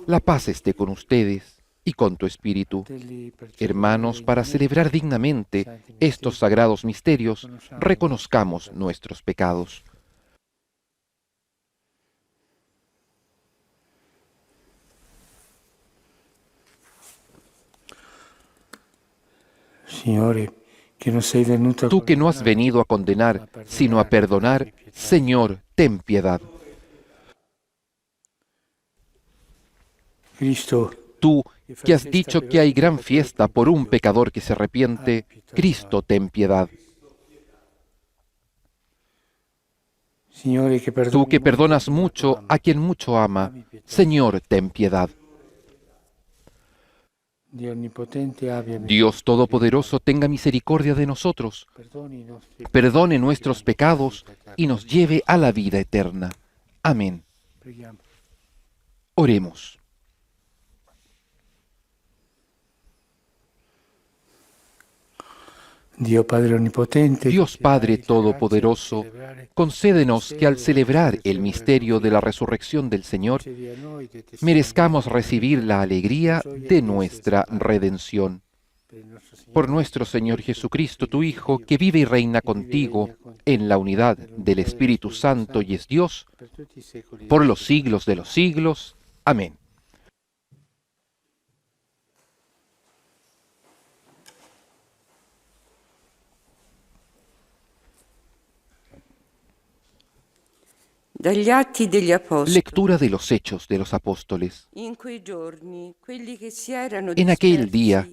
Speaker 4: La paz esté con ustedes y con tu espíritu. Hermanos, para celebrar dignamente estos sagrados misterios, reconozcamos nuestros pecados. Tú que no has venido a condenar, sino a perdonar, Señor, ten piedad. Tú que has dicho que hay gran fiesta por un pecador que se arrepiente, Cristo, ten piedad. Tú que perdonas mucho a quien mucho ama, Señor, ten piedad. Dios Todopoderoso tenga misericordia de nosotros, perdone nuestros pecados y nos lleve a la vida eterna. Amén. Oremos. Dios Padre Todopoderoso, concédenos que al celebrar el misterio de la resurrección del Señor, merezcamos recibir la alegría de nuestra redención. Por nuestro Señor Jesucristo, tu Hijo, que vive y reina contigo en la unidad del Espíritu Santo y es Dios, por los siglos de los siglos. Amén. Lectura de los Hechos de los Apóstoles. En aquel día,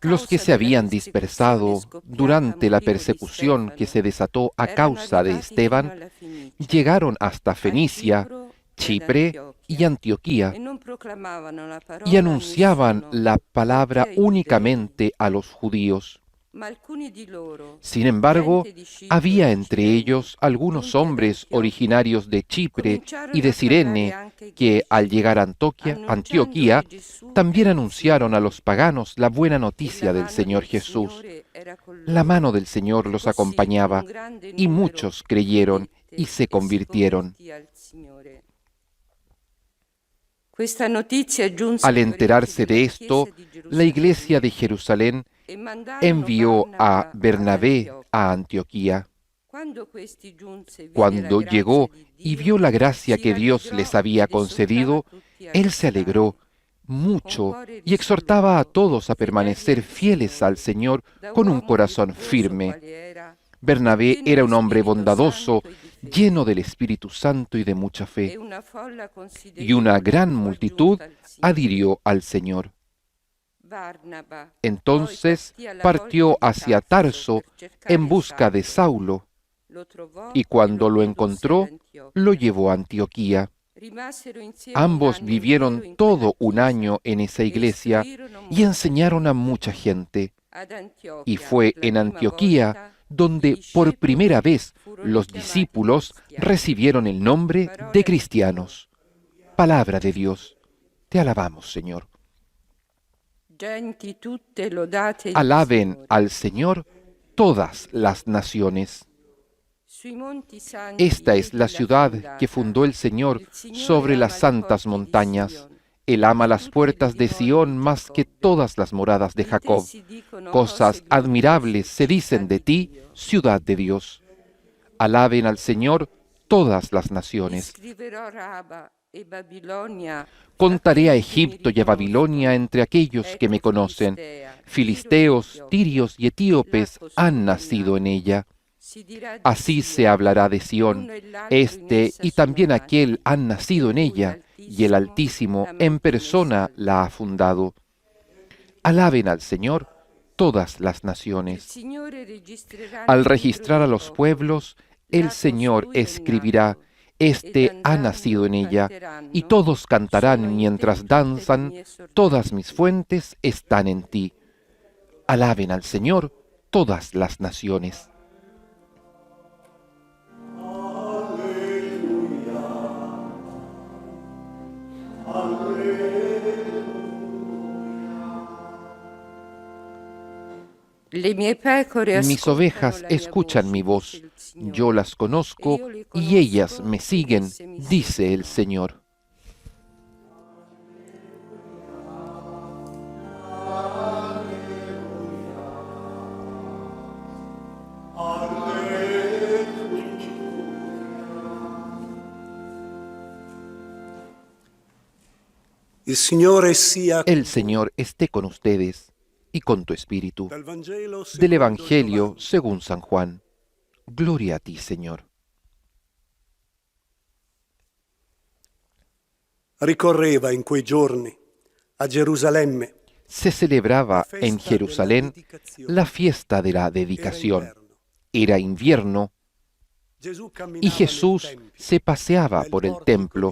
Speaker 4: los que se habían dispersado durante la persecución que se desató a causa de Esteban, llegaron hasta Fenicia, Chipre y Antioquía, y anunciaban la palabra únicamente a los judíos. Sin embargo, había entre ellos algunos hombres originarios de Chipre y de Cirene que, al llegar a Antioquía, también anunciaron a los paganos la buena noticia del Señor Jesús. La mano del Señor los acompañaba, y muchos creyeron y se convirtieron. Al enterarse de esto, la iglesia de Jerusalén envió a Bernabé a Antioquía. Cuando llegó y vio la gracia que Dios les había concedido, él se alegró mucho y exhortaba a todos a permanecer fieles al Señor con un corazón firme. Bernabé era un hombre bondadoso, lleno del Espíritu Santo y de mucha fe, y una gran multitud adhirió al Señor. Entonces partió hacia Tarso en busca de Saulo, y cuando lo encontró, lo llevó a Antioquía. Ambos vivieron todo un año en esa iglesia y enseñaron a mucha gente. Y fue en Antioquía donde por primera vez los discípulos recibieron el nombre de cristianos. Palabra de Dios. Te alabamos, Señor. Alaben al Señor todas las naciones. Esta es la ciudad que fundó el Señor sobre las santas montañas. Él ama las puertas de Sión más que todas las moradas de Jacob. Cosas admirables se dicen de ti, ciudad de Dios. Alaben al Señor todas las naciones. Contaré a Egipto y a Babilonia entre aquellos que me conocen. Filisteos, tirios y etíopes han nacido en ella. Así se hablará de Sión. Este y también aquel han nacido en ella, y el Altísimo en persona la ha fundado. Alaben al Señor todas las naciones. Al registrar a los pueblos, el Señor escribirá: Este ha nacido en ella, y todos cantarán mientras danzan: todas mis fuentes están en ti. Alaben al Señor todas las naciones. Mis ovejas escuchan mi voz, yo las conozco y ellas me siguen, dice el Señor. El Señor esté con ustedes y con tu espíritu. Del Evangelio según San Juan. Gloria a ti, Señor.
Speaker 6: Ricorreva in quei giorni a Gerusalemme.
Speaker 4: Se celebraba en Jerusalén la fiesta de la dedicación. Era invierno y Jesús se paseaba por el templo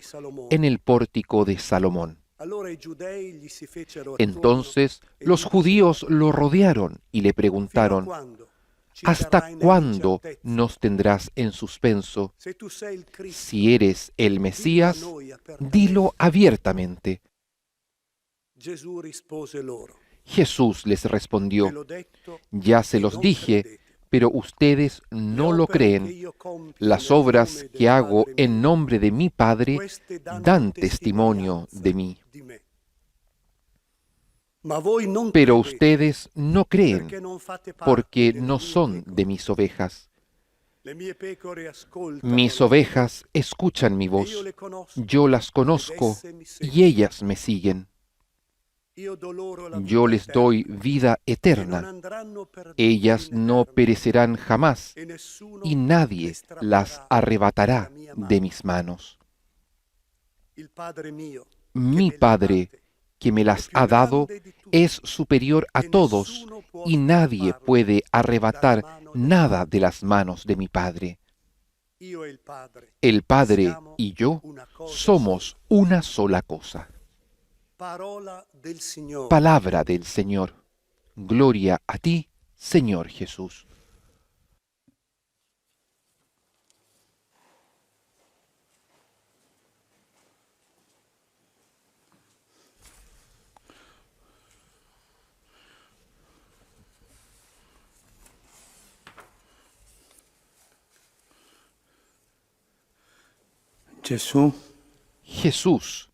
Speaker 4: en el pórtico de Salomón. Entonces los judíos lo rodearon y le preguntaron: ¿Hasta cuándo nos tendrás en suspenso? Si eres el Mesías, dilo abiertamente. Jesús les respondió: Ya se los dije, pero ustedes no lo creen. Las obras que hago en nombre de mi Padre dan testimonio de mí. Pero ustedes no creen, porque no son de mis ovejas. Mis ovejas escuchan mi voz, yo las conozco y ellas me siguen. Yo les doy vida eterna. Ellas no perecerán jamás, y nadie las arrebatará de mis manos. Mi Padre, que me las ha dado, es superior a todos, y nadie puede arrebatar nada de las manos de mi Padre. El Padre y yo somos una sola cosa. Palabra del Señor. Gloria a ti, Señor Jesús. Jesús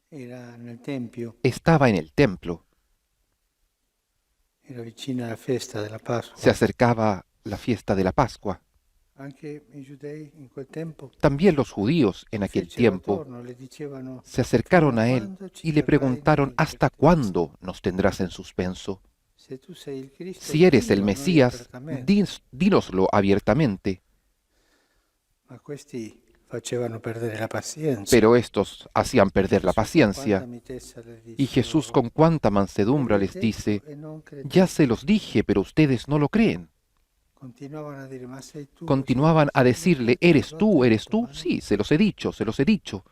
Speaker 2: era nel tempio,
Speaker 4: estaba en el templo.
Speaker 2: era vicino alla festa della Pasqua.
Speaker 4: Se acercaba la fiesta de la Pascua.
Speaker 2: Anche i giudei in quel tempo
Speaker 4: También los judíos en aquel
Speaker 2: fecero
Speaker 4: tiempo
Speaker 2: attorno, le dicevano:
Speaker 4: se acercaron a él
Speaker 2: "Quando ci
Speaker 4: y le
Speaker 2: terrai
Speaker 4: preguntaron,
Speaker 2: in
Speaker 4: ¿hasta
Speaker 2: quietezza?
Speaker 4: cuándo nos tendrás en suspenso?
Speaker 2: Se tu sei il Cristo,
Speaker 4: Si eres el
Speaker 2: dillo a noi
Speaker 4: Mesías,
Speaker 2: apertamente".
Speaker 4: dínoslo abiertamente.
Speaker 2: Ma questi facevano perdere la pazienza.
Speaker 4: Pero estos hacían perder la
Speaker 2: Gesù con
Speaker 4: paciencia.
Speaker 2: quanta mitezza le dice
Speaker 4: Y Jesús
Speaker 2: loro:
Speaker 4: con cuánta mansedumbre
Speaker 2: "L'ho
Speaker 4: les
Speaker 2: detto
Speaker 4: dice,
Speaker 2: e non credete".
Speaker 4: ya se los dije, pero ustedes no lo creen.
Speaker 2: Continuavano a dire: "Ma sei tu?".
Speaker 4: Continuaban a decirle, ¿eres tú? ¿Eres tú? Sí, se los he dicho, se los he dicho.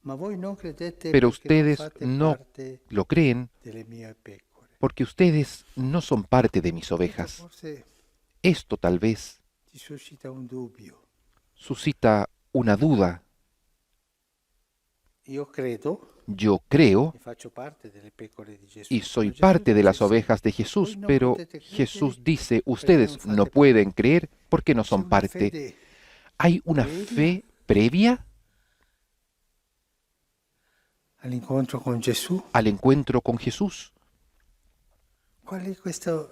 Speaker 2: Ma voi non credete
Speaker 4: Pero
Speaker 2: perché non
Speaker 4: ustedes
Speaker 2: fate
Speaker 4: no
Speaker 2: parte
Speaker 4: lo creen
Speaker 2: delle mie pecore.
Speaker 4: porque ustedes no son parte de mis ovejas.
Speaker 2: Forse
Speaker 4: Esto tal vez
Speaker 2: ti suscita un dubbio.
Speaker 4: suscita una duda.
Speaker 2: Io credo
Speaker 4: Yo creo
Speaker 2: e faccio parte delle pecore di Gesù.
Speaker 4: y soy
Speaker 2: Ma Gesù
Speaker 4: parte de
Speaker 2: dice
Speaker 4: las
Speaker 2: sì.
Speaker 4: ovejas de Jesús,
Speaker 2: Voi non
Speaker 4: pero
Speaker 2: potete credere
Speaker 4: Jesús dice,
Speaker 2: perché
Speaker 4: ustedes
Speaker 2: non
Speaker 4: no
Speaker 2: fate
Speaker 4: pueden creer porque no
Speaker 2: C'è
Speaker 4: son
Speaker 2: una
Speaker 4: parte.
Speaker 2: fede
Speaker 4: ¿Hay una
Speaker 2: previa
Speaker 4: fe previa
Speaker 2: all'incontro con Gesù.
Speaker 4: al encuentro con Jesús?
Speaker 2: Qual è questo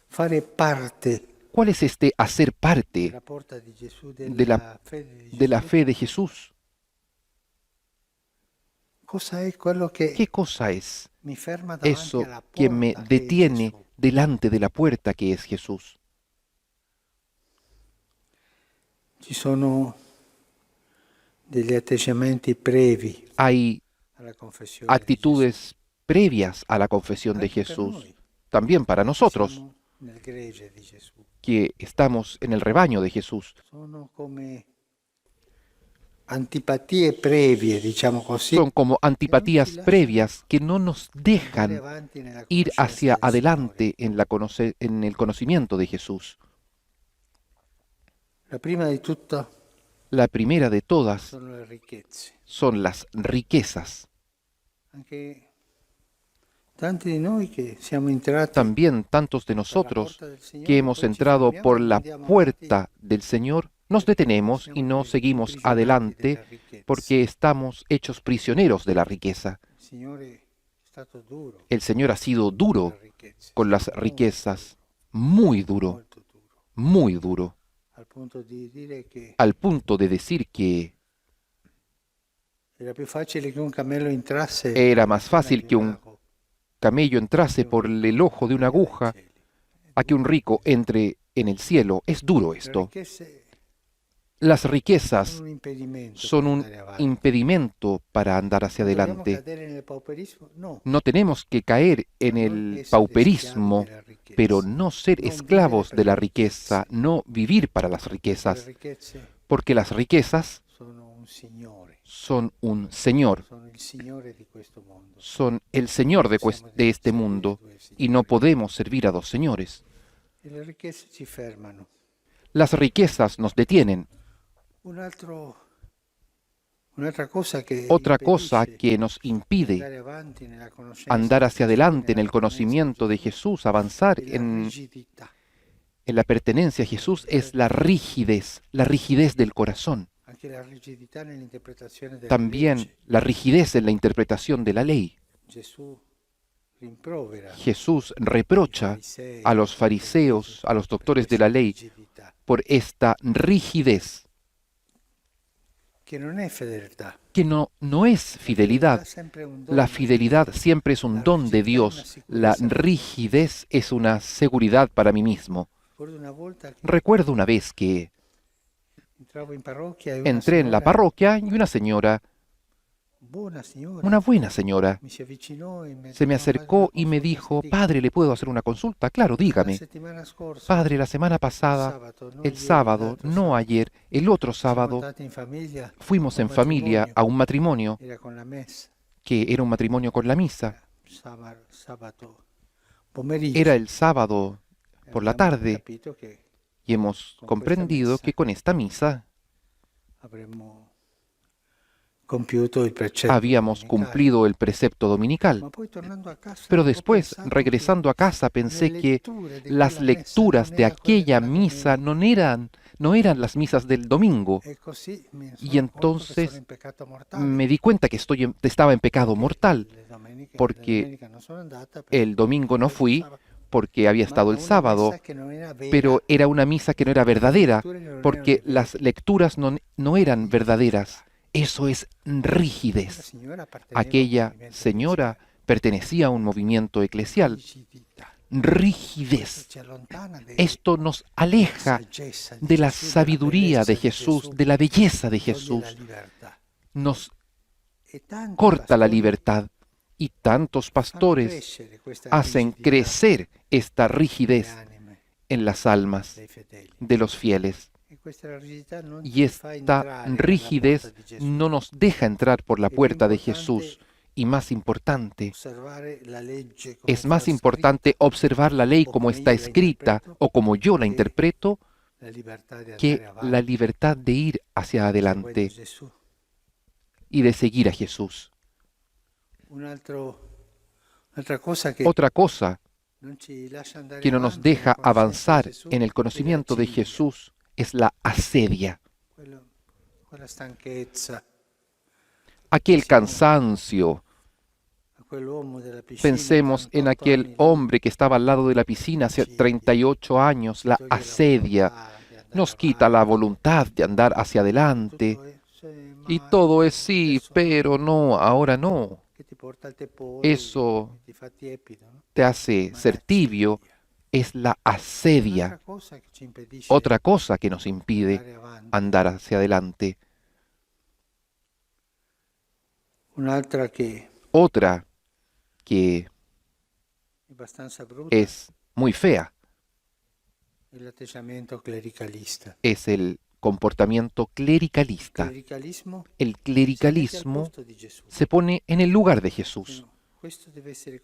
Speaker 2: fare parte
Speaker 4: ¿Cuál es este hacer parte
Speaker 2: della porta di Gesù,
Speaker 4: de la, de la fe de Jesús?
Speaker 2: Cosa è quello che
Speaker 4: ¿Qué cosa es
Speaker 2: mi ferma davanti
Speaker 4: eso
Speaker 2: alla
Speaker 4: que me
Speaker 2: porta che è
Speaker 4: detiene
Speaker 2: Gesù?
Speaker 4: delante de la puerta que es Jesús?
Speaker 2: Ci sono degli atteggiamenti previ
Speaker 4: Hay
Speaker 2: alla confessione di Gesù.
Speaker 4: actitudes previas a la confesión de
Speaker 2: Anche per
Speaker 4: Jesús,
Speaker 2: noi,
Speaker 4: también para nosotros,
Speaker 2: siamo nel gregge di Gesù.
Speaker 4: que estamos en el rebaño de Jesús.
Speaker 2: Sono come antipatie previe, diciamo così,
Speaker 4: Son como antipatías
Speaker 2: lasciano
Speaker 4: previas que no nos
Speaker 2: andare
Speaker 4: dejan
Speaker 2: avanti nella
Speaker 4: ir
Speaker 2: conoscenza
Speaker 4: hacia
Speaker 2: del
Speaker 4: adelante
Speaker 2: Signore.
Speaker 4: en el conocimiento de Jesús.
Speaker 2: La prima di tutto
Speaker 4: La primera de todas
Speaker 2: sono le ricchezze.
Speaker 4: son las riquezas.
Speaker 2: Anche tanti di noi che siamo entrati
Speaker 4: También tantos de
Speaker 2: per la
Speaker 4: nosotros
Speaker 2: porta del Signore,
Speaker 4: que hemos
Speaker 2: poi ci
Speaker 4: entrado
Speaker 2: fermiamo
Speaker 4: por
Speaker 2: e non
Speaker 4: la
Speaker 2: andiamo
Speaker 4: puerta del Señor, nos detenemos y
Speaker 2: siamo
Speaker 4: no seguimos
Speaker 2: prigionieri
Speaker 4: adelante
Speaker 2: della ricchezza.
Speaker 4: porque estamos hechos prisioneros de la riqueza.
Speaker 2: Il Signore è stato duro
Speaker 4: El Señor ha sido
Speaker 2: con le
Speaker 4: duro
Speaker 2: ricchezze,
Speaker 4: con las riquezas, muy duro,
Speaker 2: molto duro,
Speaker 4: muy duro,
Speaker 2: al punto di dire che
Speaker 4: al punto de decir que
Speaker 2: era più facile che un cammello entrasse
Speaker 4: era más fácil
Speaker 2: nel
Speaker 4: que un
Speaker 2: lago
Speaker 4: camello entrase por el ojo de una aguja
Speaker 2: dei cieli.
Speaker 4: a que un rico entre en el cielo. Es duro
Speaker 2: Le
Speaker 4: esto.
Speaker 2: ricchezze
Speaker 4: Las
Speaker 2: sono
Speaker 4: riquezas
Speaker 2: un impedimento
Speaker 4: son
Speaker 2: per
Speaker 4: un
Speaker 2: andare avanti.
Speaker 4: impedimento para andar hacia
Speaker 2: Dobbiamo
Speaker 4: adelante.
Speaker 2: cadere nel pauperismo? No.
Speaker 4: No tenemos que caer en el pauperismo, pero no ser esclavos de la riqueza, no vivir para las
Speaker 2: Le
Speaker 4: riquezas,
Speaker 2: ricchezze
Speaker 4: porque las riquezas
Speaker 2: sono un signore,
Speaker 4: son un señor,
Speaker 2: sono il signore di questo mondo.
Speaker 4: son el señor de este mundo, y no podemos servir a dos señores.
Speaker 2: E le ricchezze ci fermano.
Speaker 4: Las riquezas nos detienen.
Speaker 2: Un'altra cosa che
Speaker 4: Otra cosa
Speaker 2: impedisce
Speaker 4: que nos impide
Speaker 2: andare avanti nella conoscenza
Speaker 4: andar
Speaker 2: di
Speaker 4: hacia
Speaker 2: Gesù,
Speaker 4: adelante en
Speaker 2: nella
Speaker 4: el conocimiento de
Speaker 2: conoscenza
Speaker 4: Jesús, avanzar
Speaker 2: di Gesù, è la
Speaker 4: en
Speaker 2: rigidità.
Speaker 4: la pertenencia a Jesús, es la rigidez del corazón.
Speaker 2: Anche la rigidità nell'interpretazione della
Speaker 4: También
Speaker 2: legge.
Speaker 4: la rigidez en la interpretación de la ley.
Speaker 2: Gesù rimprovera
Speaker 4: Jesús reprocha a los fariseos, a los doctores de la ley,
Speaker 2: rigidità,
Speaker 4: por esta rigidez,
Speaker 2: che non è fedeltà,
Speaker 4: que no es fidelidad. La fidelidad siempre es un don de Dios. La rigidez es una seguridad para mí mismo. Recuerdo una vez que entré en la parroquia y una señora, una buena señora, se me acercó y me dijo: Padre, ¿le puedo hacer una consulta? Claro, dígame. Padre, la semana pasada, el sábado, no ayer, el otro sábado, fuimos en familia a un matrimonio que era un matrimonio con la misa. Era el sábado por la tarde y hemos comprendido que con esta misa habíamos cumplido el precepto dominical. Pero después, regresando a casa, pensé que las lecturas de aquella misa no eran las misas del domingo. Y entonces me di cuenta que estaba en pecado mortal, porque el domingo no fui, porque había estado el sábado, pero era una misa que no era verdadera, porque las lecturas no eran verdaderas. Eso es rigidez. Aquella señora pertenecía a un movimiento eclesial. Rigidez. Esto nos aleja de la sabiduría de Jesús, de la belleza de Jesús. Nos corta la libertad. Y tantos pastores hacen crecer esta rigidez en las almas de los fieles. Y esta rigidez no nos deja entrar por la puerta de Jesús. Y más importante, es más importante observar la ley como está escrita o como yo la interpreto, que la libertad de ir hacia adelante y de seguir a Jesús. Otra cosa que no nos deja avanzar en el conocimiento de Jesús es la asedia. Aquel cansancio. Pensemos en aquel hombre que estaba al lado de la piscina hace 38 años. La asedia nos quita la voluntad de andar hacia adelante. Y todo es sí, pero no, ahora no. Eso te hace ser tibio. Es la asedia. Otra cosa que nos impide andar hacia adelante. Otra que es muy fea es el comportamiento clericalista. El clericalismo se pone en el lugar de Jesús.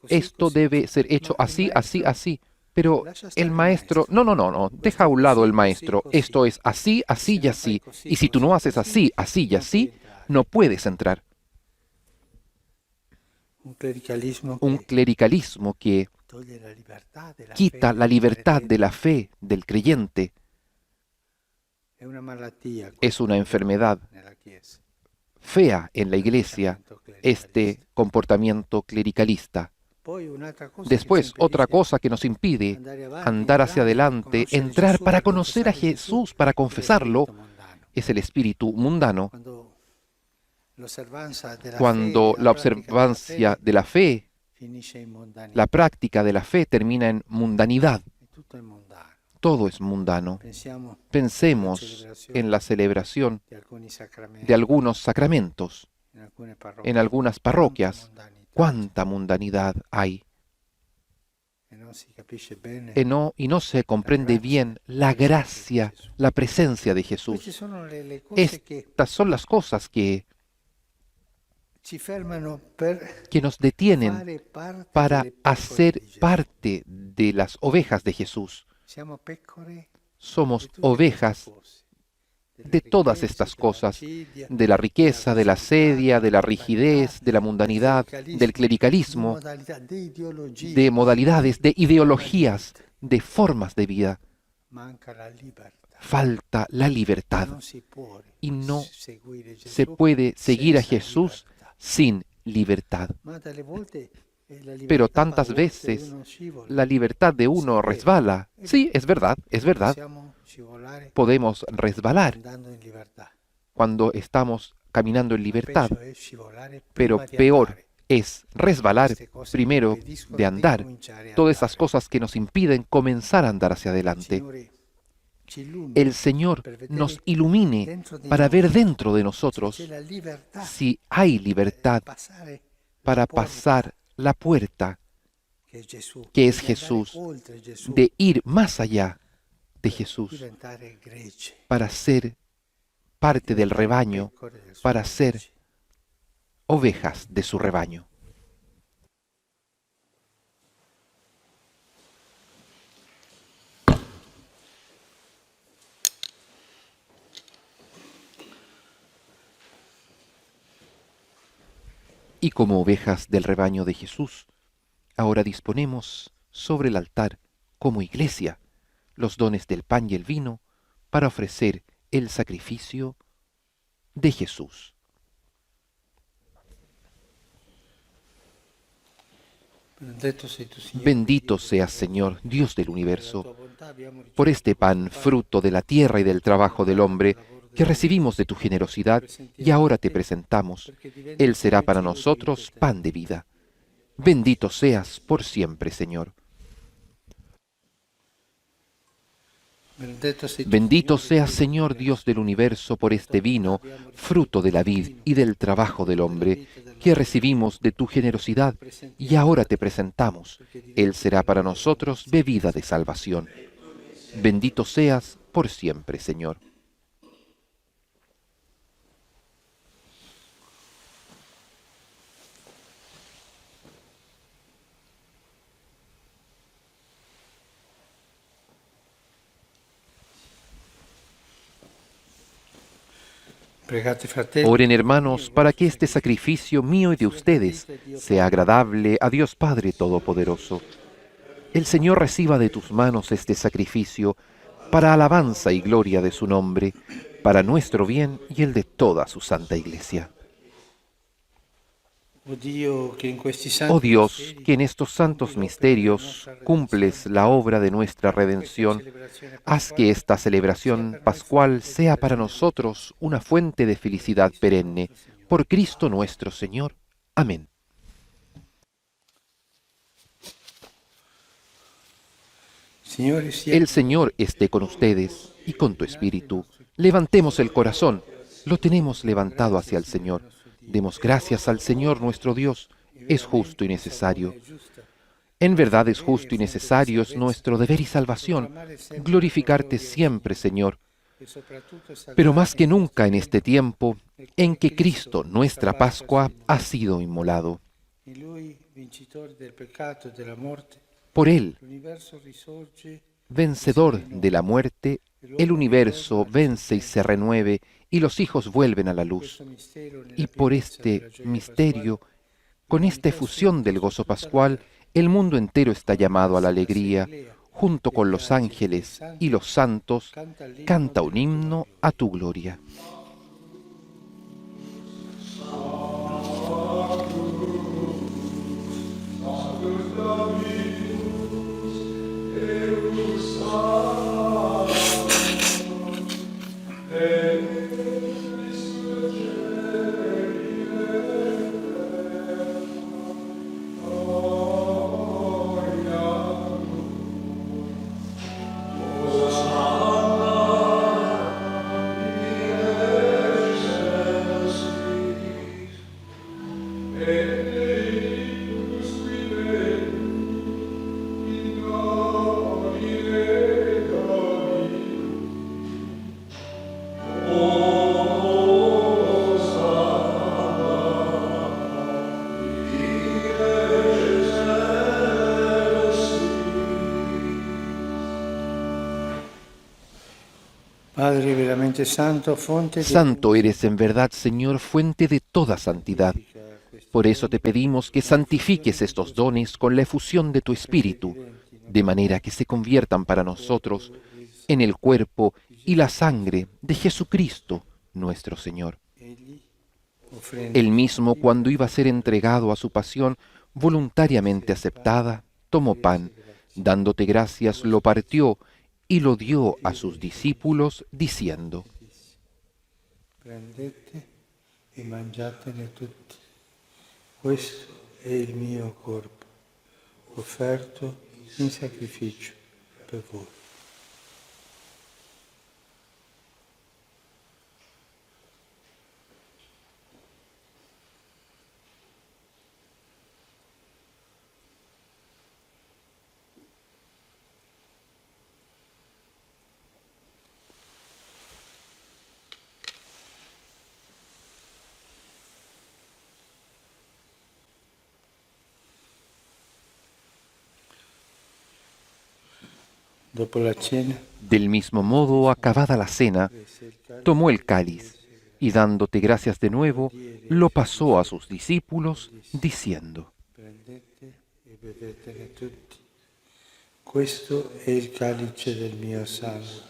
Speaker 4: Esto debe ser hecho así, así, así. Pero el maestro, no, deja a un lado el maestro. Esto es así, así y así. Y si tú no haces así, así y así, no puedes entrar. Un clericalismo que quita la libertad de la fe del creyente. Es una enfermedad fea en la iglesia, este comportamiento clericalista. Después, otra cosa que nos impide andar hacia adelante, entrar para conocer a Jesús, para confesarlo, es el espíritu mundano. Cuando la observancia de la fe, la práctica de la fe termina en mundanidad. Todo es mundano. Pensemos en la celebración de algunos sacramentos, en algunas parroquias. ¿Cuánta mundanidad hay? Y no se comprende bien la gracia, la presencia de Jesús. Estas son las cosas que nos detienen para hacer parte de las ovejas de Jesús. Somos ovejas de todas estas cosas, de la riqueza, de la asedia, de la rigidez, de la mundanidad, del clericalismo, de modalidades, de ideologías, de formas de vida. Falta la libertad y no se puede seguir a Jesús sin libertad. Pero tantas veces la libertad de uno resbala. Sí, es verdad, es verdad. Podemos resbalar cuando estamos caminando en libertad, pero peor es resbalar primero de andar. Todas esas cosas que nos impiden comenzar a andar hacia adelante. El Señor nos ilumine para ver dentro de nosotros si hay libertad para pasar la puerta que es Jesús, de ir más allá de Jesús, para ser parte del rebaño, para ser ovejas de su rebaño. Y como ovejas del rebaño de Jesús, ahora disponemos sobre el altar, como iglesia, los dones del pan y el vino para ofrecer el sacrificio de Jesús. Bendito seas, Señor, Dios del universo, por este pan, fruto de la tierra y del trabajo del hombre, que recibimos de tu generosidad y ahora te presentamos. Él será para nosotros pan de vida. Bendito seas por siempre, Señor. Bendito seas, Señor Dios del universo, por este vino, fruto de la vid y del trabajo del hombre, que recibimos de tu generosidad y ahora te presentamos. Él será para nosotros bebida de salvación. Bendito seas por siempre, Señor. Oren, hermanos, para que este sacrificio mío y de ustedes sea agradable a Dios Padre Todopoderoso. El Señor reciba de tus manos este sacrificio para alabanza y gloria de su nombre, para nuestro bien y el de toda su santa Iglesia. Oh Dios, que en estos santos misterios cumples la obra de nuestra redención, haz que esta celebración pascual sea para nosotros una fuente de felicidad perenne. Por Cristo nuestro Señor. Amén. El Señor esté con ustedes y con tu espíritu. Levantemos el corazón. Lo tenemos levantado hacia el Señor. Demos gracias al Señor nuestro Dios. Es justo y necesario. En verdad es justo y necesario, es nuestro deber y salvación, glorificarte siempre, Señor. Pero más que nunca en este tiempo en que Cristo, nuestra Pascua, ha sido inmolado. Por Él, vencedor de la muerte, el universo vence y se renueve, y los hijos vuelven a la luz. Y por este misterio, con esta efusión del gozo pascual, el mundo entero está llamado a la alegría. Junto con los ángeles y los santos, canta un himno a tu gloria. Santo eres en verdad, Señor, fuente de toda santidad. Por eso te pedimos que santifiques estos dones con la efusión de tu Espíritu, de manera que se conviertan para nosotros en el cuerpo y la sangre de Jesucristo, nuestro Señor. Él mismo, cuando iba a ser entregado a su pasión voluntariamente aceptada, tomó pan, dándote gracias, lo partió y lo dio a sus discípulos, diciendo:
Speaker 2: e mangiatene tutti. Questo è il mio corpo, offerto in sacrificio per voi. Dopo la cena,
Speaker 4: Del mismo modo, acabada la cena, tomó el cáliz y dándote gracias de nuevo, lo pasó a sus discípulos, diciendo:
Speaker 2: prendete e bevetene tutti. Questo è il calice del mio sangue,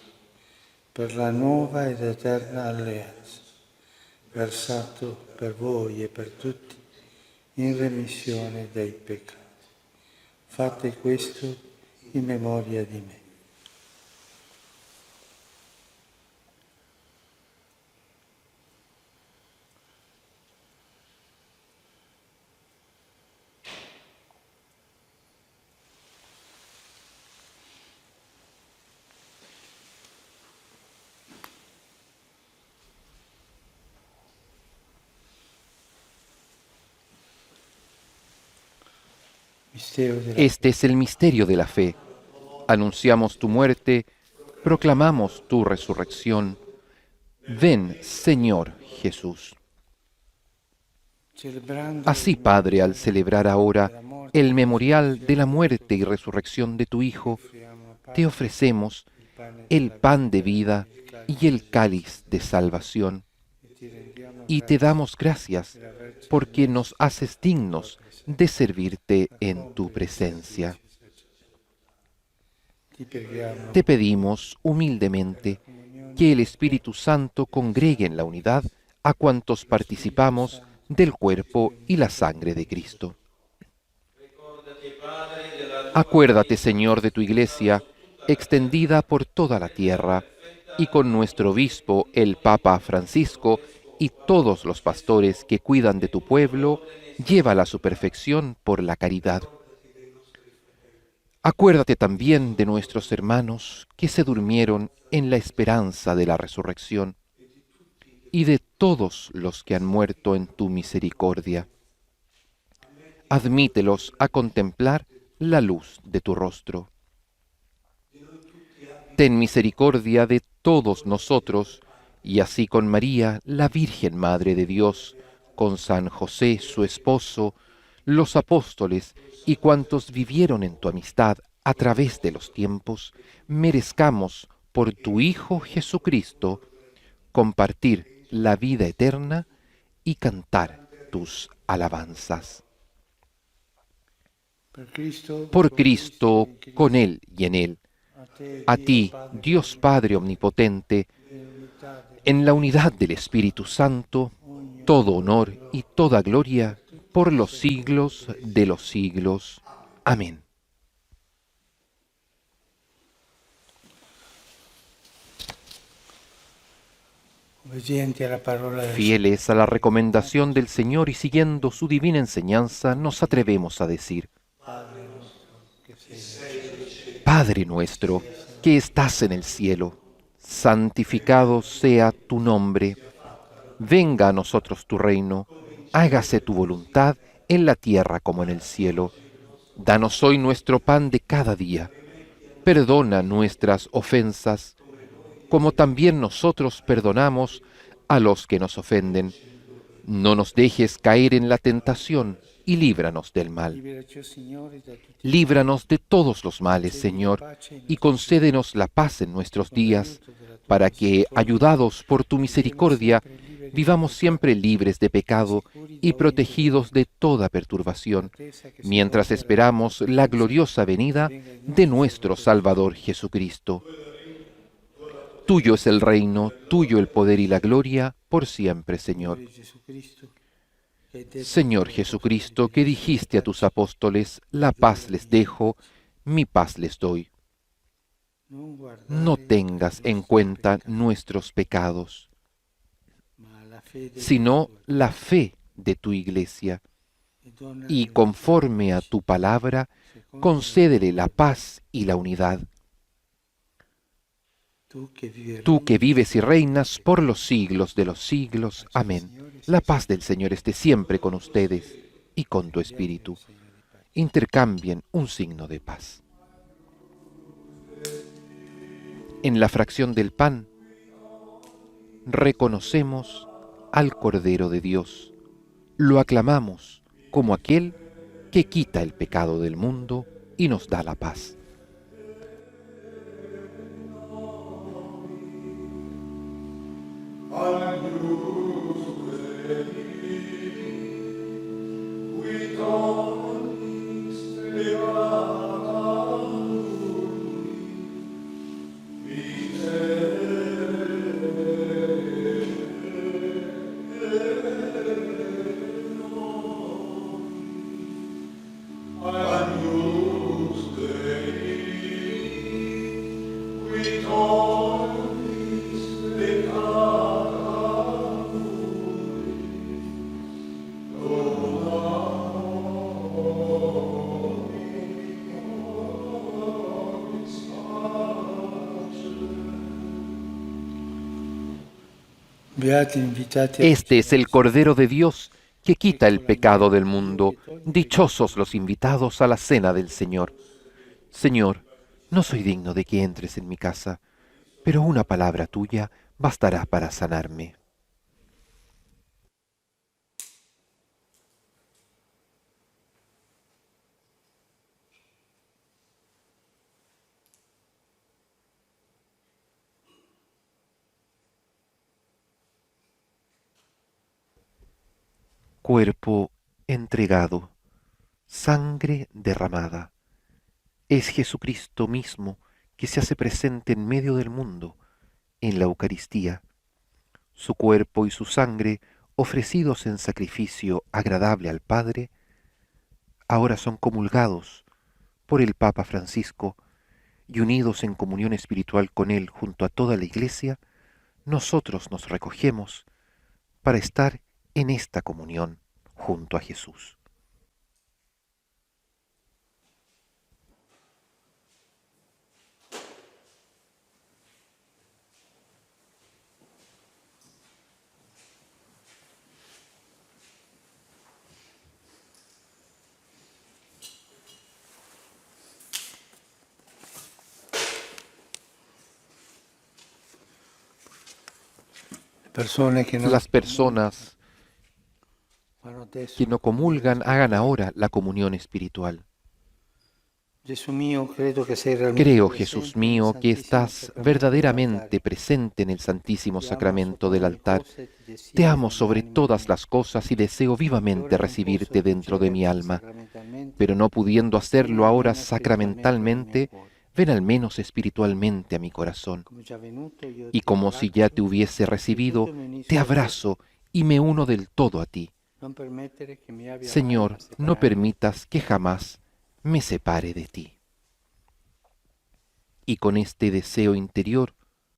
Speaker 2: per la nuova ed eterna alleanza, versato per voi e per tutti in remissione dei peccati. Fate questo in memoria di me.
Speaker 4: Este es el misterio de la fe. Anunciamos tu muerte, proclamamos tu resurrección. Ven, Señor Jesús. Así, Padre, al celebrar ahora el memorial de la muerte y resurrección de tu Hijo, te ofrecemos el pan de vida y el cáliz de salvación. Y te damos gracias porque nos haces dignos de servirte en tu presencia. Te pedimos humildemente que el Espíritu Santo congregue en la unidad a cuantos participamos del cuerpo y la sangre de Cristo. Acuérdate, Señor, de tu Iglesia, extendida por toda la tierra, y con nuestro obispo, el Papa Francisco, y todos los pastores que cuidan de tu pueblo, llévala a su perfección por la caridad. Acuérdate también de nuestros hermanos que se durmieron en la esperanza de la resurrección, y de todos los que han muerto en tu misericordia. Admítelos a contemplar la luz de tu rostro. Ten misericordia de todos nosotros, y así con María, la Virgen Madre de Dios, con San José, su esposo, los apóstoles y cuantos vivieron en tu amistad a través de los tiempos, merezcamos por tu Hijo Jesucristo compartir la vida eterna y cantar tus alabanzas. Por Cristo, con Él y en Él, a ti, Dios Padre Omnipotente, en la unidad del Espíritu Santo, todo honor y toda gloria por los siglos de los siglos. Amén. Fieles a la recomendación del Señor y siguiendo su divina enseñanza, nos atrevemos a decir: Padre nuestro, que estás en el cielo, santificado sea tu nombre. Venga a nosotros tu reino, hágase tu voluntad en la tierra como en el cielo. Danos hoy nuestro pan de cada día. Perdona nuestras ofensas, como también nosotros perdonamos a los que nos ofenden. No nos dejes caer en la tentación y líbranos del mal. Líbranos de todos los males, Señor, y concédenos la paz en nuestros días, para que, ayudados por tu misericordia, vivamos siempre libres de pecado y protegidos de toda perturbación, mientras esperamos la gloriosa venida de nuestro Salvador Jesucristo. Tuyo es el reino, tuyo el poder y la gloria, por siempre, Señor. Señor Jesucristo, que dijiste a tus apóstoles, la paz les dejo, mi paz les doy. No tengas en cuenta nuestros pecados, sino la fe de tu iglesia. Y conforme a tu palabra, concédele la paz y la unidad. Tú que vives y reinas por los siglos de los siglos. Amén. La paz del Señor esté siempre con ustedes y con tu espíritu. Intercambien un signo de paz. En la fracción del pan, reconocemos al Cordero de Dios. Lo aclamamos como aquel que quita el pecado del mundo y nos da la paz. Este es el Cordero de Dios que quita el pecado del mundo. Dichosos los invitados a la cena del Señor. Señor, no soy digno de que entres en mi casa, pero una palabra tuya bastará para sanarme. Cuerpo entregado, sangre derramada. Es Jesucristo mismo que se hace presente en medio del mundo, en la Eucaristía. Su cuerpo y su sangre, ofrecidos en sacrificio agradable al Padre, ahora son comulgados por el Papa Francisco y unidos en comunión espiritual con él junto a toda la Iglesia, nosotros nos recogemos para estar en esta comunión junto a Jesús. Las personas que no comulgan hagan ahora la comunión espiritual. Creo, Jesús mío, que estás verdaderamente presente en el Santísimo Sacramento del altar. Te amo sobre todas las cosas y deseo vivamente recibirte dentro de mi alma. Pero no pudiendo hacerlo ahora sacramentalmente, ven al menos espiritualmente a mi corazón. Y como si ya te hubiese recibido, te abrazo y me uno del todo a ti. Señor, no permitas que jamás me separe de ti. Y con este deseo interior,